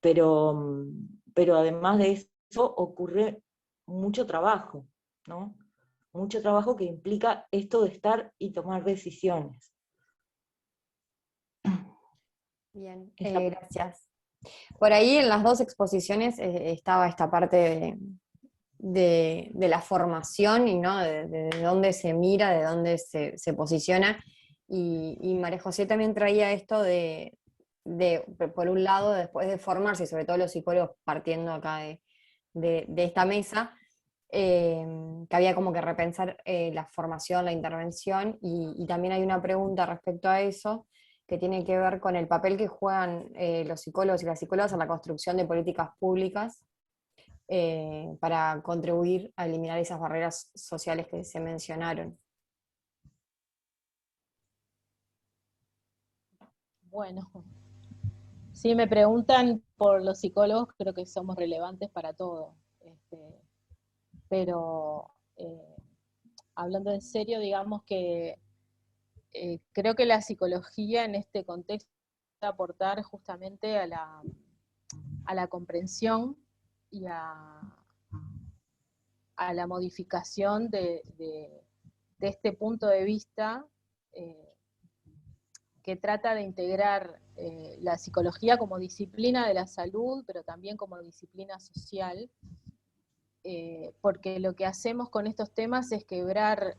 pero además de eso ocurre mucho trabajo, ¿no? Mucho trabajo que implica esto de estar y tomar decisiones. Bien, gracias. Por ahí en las dos exposiciones estaba esta parte de la formación y ¿no? de dónde se mira, de dónde se posiciona. Y María José también traía esto por un lado, después de formarse, y sobre todo los psicólogos partiendo acá de esta mesa, que había como que repensar la formación, la intervención, y también hay una pregunta respecto a eso, que tiene que ver con el papel que juegan los psicólogos y las psicólogas en la construcción de políticas públicas para contribuir a eliminar esas barreras sociales que se mencionaron. Bueno, si me preguntan por los psicólogos, creo que somos relevantes para todo. Pero hablando en serio, digamos que creo que la psicología en este contexto va a aportar justamente a la comprensión y a la modificación de este punto de vista que trata de integrar la psicología como disciplina de la salud, pero también como disciplina social, porque lo que hacemos con estos temas es quebrar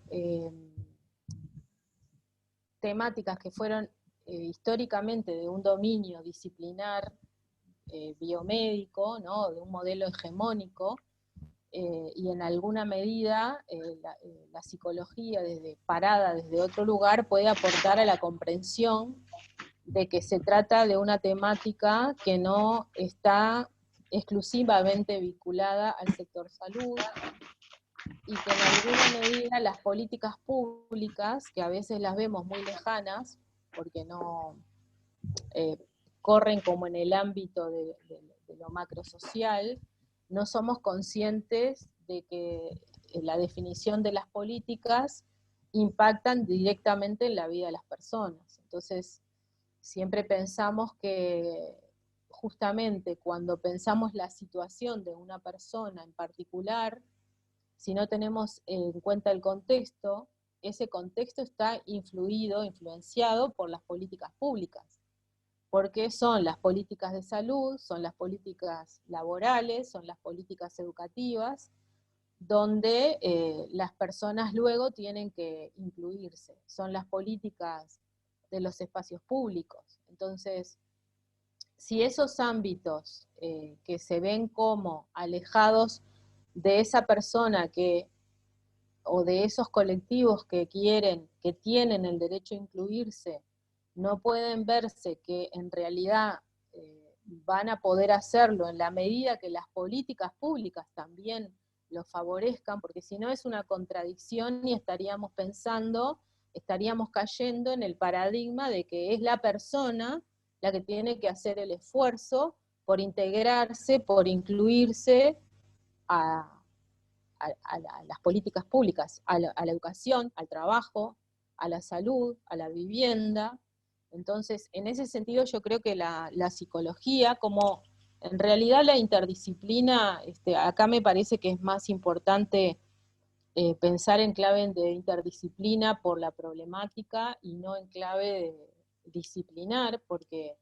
temáticas que fueron históricamente de un dominio disciplinar biomédico, ¿no? De un modelo hegemónico, y en alguna medida la psicología parada desde otro lugar puede aportar a la comprensión de que se trata de una temática que no está exclusivamente vinculada al sector salud, y que en alguna medida las políticas públicas, que a veces las vemos muy lejanas, porque no corren como en el ámbito de lo macrosocial, no somos conscientes de que la definición de las políticas impactan directamente en la vida de las personas. Entonces, siempre pensamos que justamente cuando pensamos la situación de una persona en particular, si no tenemos en cuenta el contexto, ese contexto está influenciado por las políticas públicas, porque son las políticas de salud, son las políticas laborales, son las políticas educativas, donde las personas luego tienen que incluirse, son las políticas de los espacios públicos. Entonces, si esos ámbitos que se ven como alejados de esa persona o de esos colectivos que tienen el derecho a incluirse, no pueden verse que en realidad van a poder hacerlo en la medida que las políticas públicas también lo favorezcan, porque si no es una contradicción y estaríamos cayendo en el paradigma de que es la persona la que tiene que hacer el esfuerzo por integrarse, por incluirse a las políticas públicas, a la educación, al trabajo, a la salud, a la vivienda. Entonces, en ese sentido yo creo que la psicología, como en realidad la interdisciplina, acá me parece que es más importante pensar en clave de interdisciplina por la problemática y no en clave disciplinar, porque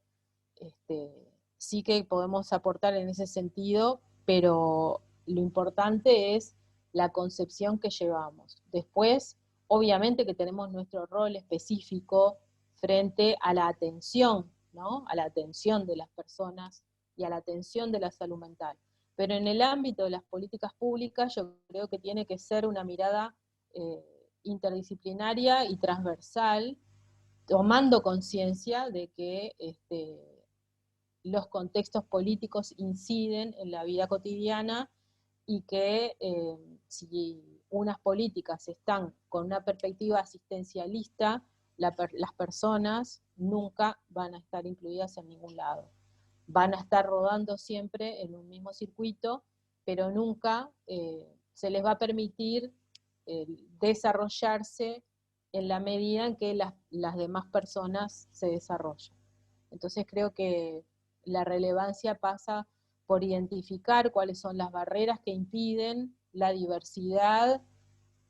sí que podemos aportar en ese sentido, pero lo importante es la concepción que llevamos. Después, obviamente que tenemos nuestro rol específico frente a la atención, ¿no? A la atención de las personas y a la atención de la salud mental. Pero en el ámbito de las políticas públicas yo creo que tiene que ser una mirada interdisciplinaria y transversal, tomando conciencia de que los contextos políticos inciden en la vida cotidiana y que si unas políticas están con una perspectiva asistencialista, las personas nunca van a estar incluidas en ningún lado. Van a estar rodando siempre en un mismo circuito, pero nunca se les va a permitir desarrollarse en la medida en que las demás personas se desarrollan. Entonces creo que la relevancia pasa por identificar cuáles son las barreras que impiden la diversidad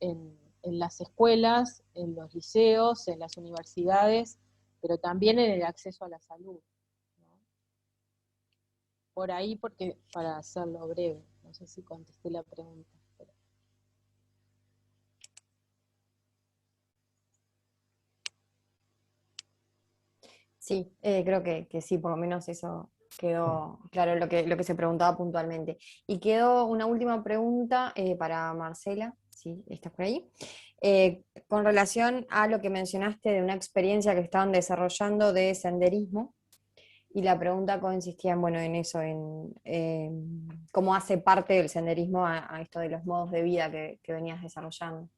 en las escuelas, en los liceos, en las universidades, pero también en el acceso a la salud, ¿no? por ahí, porque para hacerlo breve. No sé si contesté la pregunta. Sí, creo que sí, por lo menos eso quedó claro lo que se preguntaba puntualmente. Y quedó una última pregunta para Marcela, si estás por ahí. Con relación a lo que mencionaste de una experiencia que estaban desarrollando de senderismo, y la pregunta consistía en, bueno, en eso, en cómo hace parte del senderismo a esto de los modos de vida que venías desarrollando.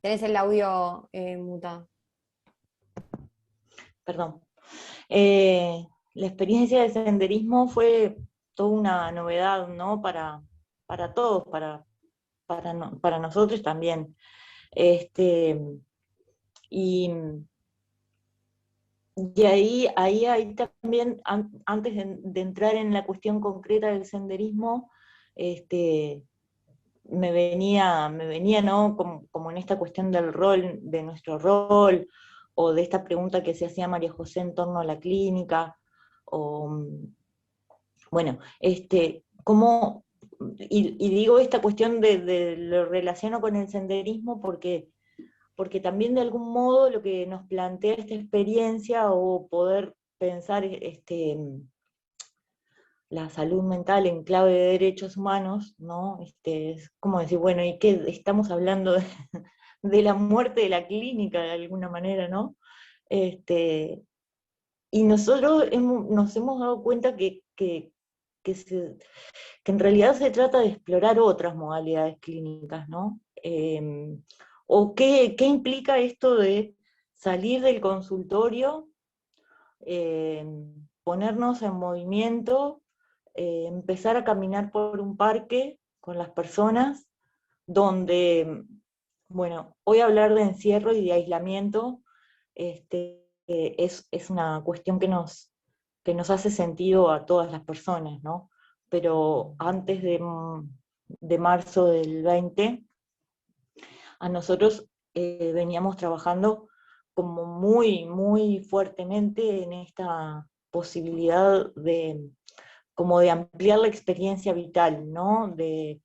Tenés el audio mutado. Perdón. La experiencia de senderismo fue toda una novedad, ¿no? Para todos, para nosotros también. Y, y ahí también, antes de entrar en la cuestión concreta del senderismo, me venía, ¿no? Como en esta cuestión del rol, de nuestro rol, o de esta pregunta que se hacía María José en torno a la clínica, o, bueno, cómo, y digo esta cuestión de lo relaciono con el senderismo porque también de algún modo lo que nos plantea esta experiencia, o poder pensar la salud mental en clave de derechos humanos, ¿no? Es como decir, bueno, ¿y qué? Estamos hablando de la muerte de la clínica de alguna manera, ¿no? Y nosotros nos hemos dado cuenta que en realidad se trata de explorar otras modalidades clínicas, ¿no? O qué implica esto de salir del consultorio, ponernos en movimiento, empezar a caminar por un parque con las personas, donde, bueno, voy a hablar de encierro y de aislamiento, es una cuestión que nos hace sentido a todas las personas, ¿no? Pero antes de marzo del 20, a nosotros veníamos trabajando como muy, muy fuertemente en esta posibilidad como de ampliar la experiencia vital, ¿no? De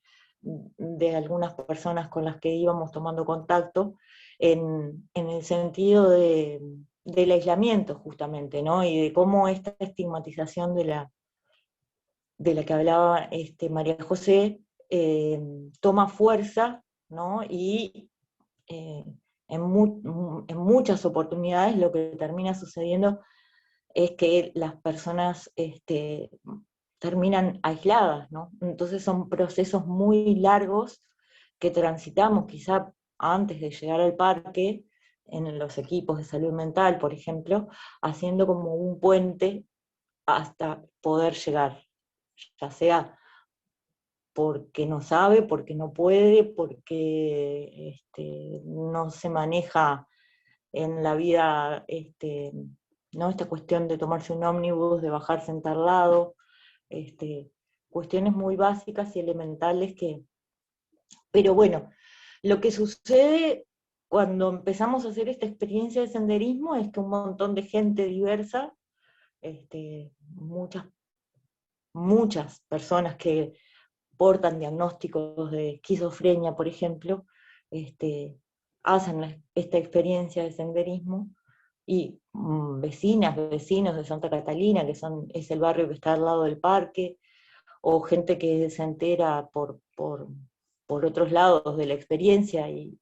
algunas personas con las que íbamos tomando contacto, en el sentido del aislamiento justamente, ¿no? Y de cómo esta estigmatización de la que hablaba María José toma fuerza, ¿no? Y en muchas oportunidades lo que termina sucediendo es que las personas terminan aisladas, ¿no? Entonces son procesos muy largos que transitamos quizá antes de llegar al parque, en los equipos de salud mental, por ejemplo, haciendo como un puente hasta poder llegar, ya sea porque no sabe, porque no puede, porque no se maneja en la vida, ¿no? Esta cuestión de tomarse un ómnibus, de bajarse en tal lado, cuestiones muy básicas y elementales pero bueno, lo que sucede cuando empezamos a hacer esta experiencia de senderismo es que un montón de gente diversa, muchas personas que portan diagnósticos de esquizofrenia, por ejemplo, hacen esta experiencia de senderismo, y vecinos de Santa Catalina, es el barrio que está al lado del parque, o gente que se entera por otros lados de la experiencia y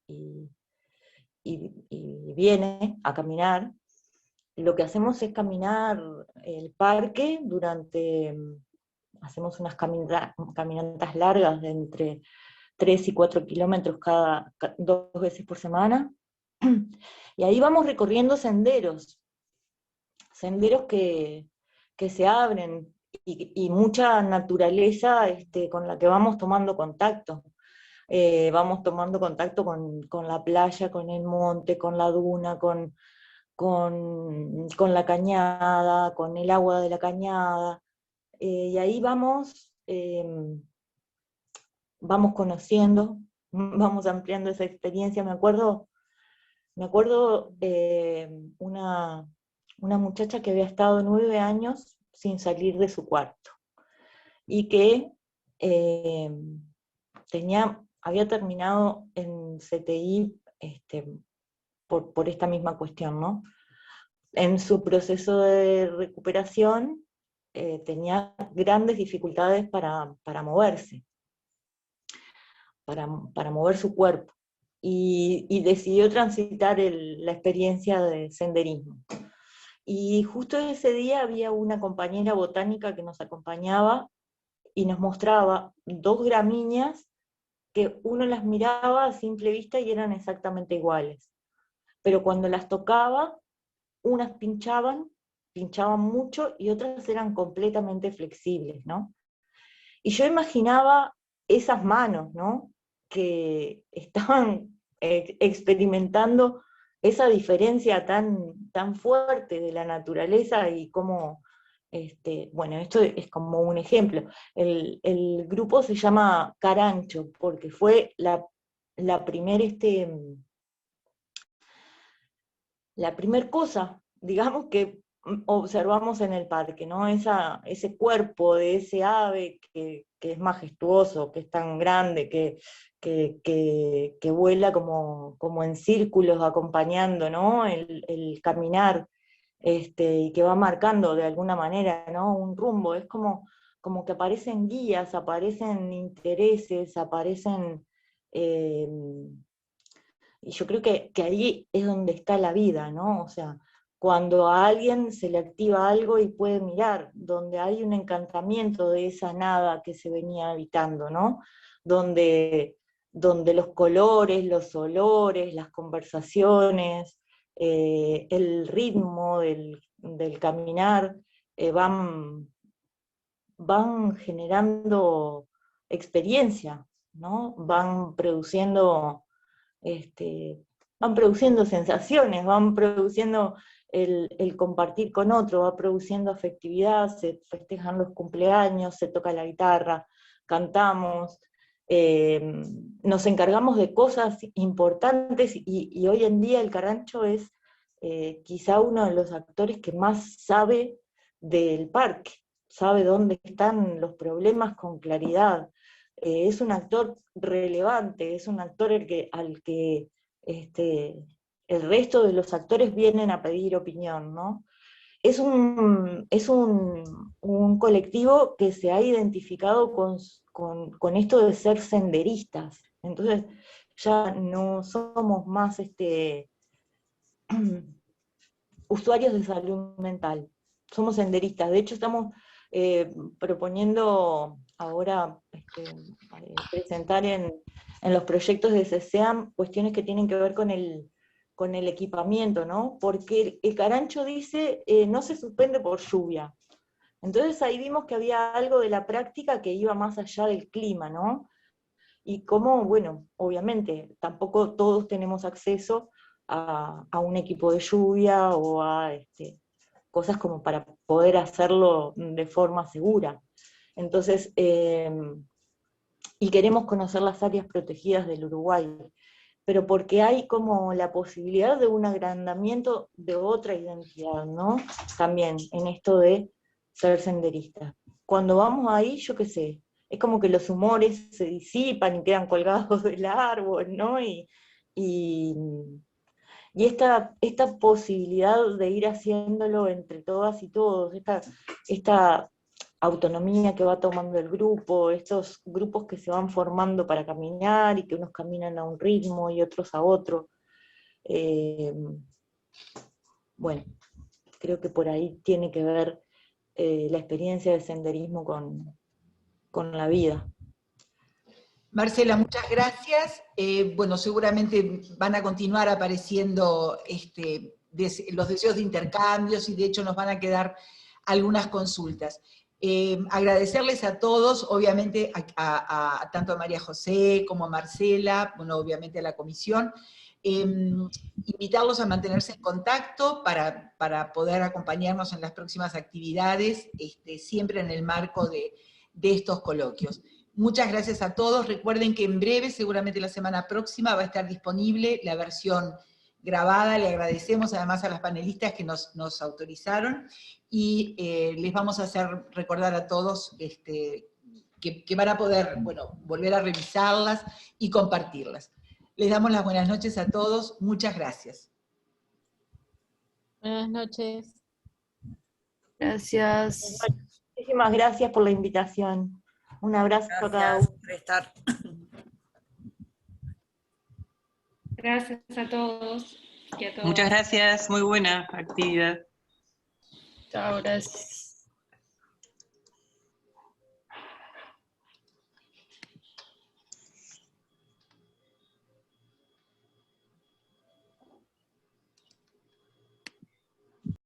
viene a caminar. Lo que hacemos es caminar el parque hacemos unas caminatas largas de entre 3 y 4 kilómetros 2 veces por semana, y ahí vamos recorriendo senderos que se abren, y mucha naturaleza con la que vamos tomando contacto. Vamos tomando contacto con la playa, con el monte, con la duna, con la cañada, con el agua de la cañada, y ahí vamos conociendo, vamos ampliando esa experiencia. Me acuerdo Me acuerdo una muchacha que había estado 9 años sin salir de su cuarto, y que había terminado en CTI por esta misma cuestión, ¿no? En su proceso de recuperación tenía grandes dificultades para moverse, para mover su cuerpo, y decidió transitar la experiencia de senderismo. Y justo ese día había una compañera botánica que nos acompañaba y nos mostraba 2 gramíneas que uno las miraba a simple vista y eran exactamente iguales. Pero cuando las tocaba, unas pinchaban mucho y otras eran completamente flexibles, ¿no? Y yo imaginaba esas manos, ¿no? Que estaban experimentando esa diferencia tan fuerte de la naturaleza, y cómo, bueno, esto es como un ejemplo. El grupo se llama Carancho, porque fue la primer cosa, digamos, que observamos en el parque, ¿no? Ese cuerpo de ese ave que es majestuoso, que es tan grande, que vuela como en círculos acompañando, ¿no? El caminar, y que va marcando de alguna manera, ¿no? Un rumbo. Es como que aparecen guías, aparecen intereses, aparecen... y yo creo que ahí es donde está la vida, ¿no? O sea, cuando a alguien se le activa algo y puede mirar, donde hay un encantamiento de esa nada que se venía habitando, ¿no? Donde los colores, los olores, las conversaciones, el ritmo del caminar van generando experiencia, ¿no? Van produciendo sensaciones, van produciendo el compartir con otro, va produciendo afectividad, se festejan los cumpleaños, se toca la guitarra, cantamos, nos encargamos de cosas importantes, y hoy en día el Carancho es quizá uno de los actores que más sabe del parque, sabe dónde están los problemas con claridad. Es un actor relevante, es un actor al que el resto de los actores vienen a pedir opinión, ¿no? Es un colectivo que se ha identificado con esto de ser senderistas. Entonces ya no somos más usuarios de salud mental, somos senderistas. De hecho estamos proponiendo ahora presentar en los proyectos de CESEAM cuestiones que tienen que ver con el equipamiento, ¿no? Porque el Carancho dice, no se suspende por lluvia. Entonces ahí vimos que había algo de la práctica que iba más allá del clima, ¿no? Y cómo, bueno, obviamente, tampoco todos tenemos acceso a un equipo de lluvia o a cosas como para poder hacerlo de forma segura. Entonces, y queremos conocer las áreas protegidas del Uruguay, pero porque hay como la posibilidad de un agrandamiento de otra identidad, ¿no? También en esto de ser senderista. Cuando vamos ahí, yo qué sé, es como que los humores se disipan y quedan colgados del árbol, ¿no? Y esta posibilidad de ir haciéndolo entre todas y todos, esta autonomía que va tomando el grupo, estos grupos que se van formando para caminar y que unos caminan a un ritmo y otros a otro. Bueno, creo que por ahí tiene que ver la experiencia del senderismo con la vida. Marcela, muchas gracias. Bueno, seguramente van a continuar apareciendo los deseos de intercambios, y de hecho nos van a quedar algunas consultas. Agradecerles a todos, obviamente tanto a María José como a Marcela, bueno, obviamente a la comisión, invitarlos a mantenerse en contacto para poder acompañarnos en las próximas actividades, siempre en el marco de estos coloquios. Muchas gracias a todos. Recuerden que en breve, seguramente la semana próxima, va a estar disponible la versión grabada. Le agradecemos además a las panelistas que nos autorizaron, y les vamos a hacer recordar a todos que van a poder, bueno, volver a revisarlas y compartirlas. Les damos las buenas noches a todos. Muchas gracias. Buenas noches. Gracias. Muchísimas gracias por la invitación. Un abrazo a cada uno. Gracias por estar. Gracias a todos y a todas. Muchas gracias, muy buena actividad. Chao, gracias.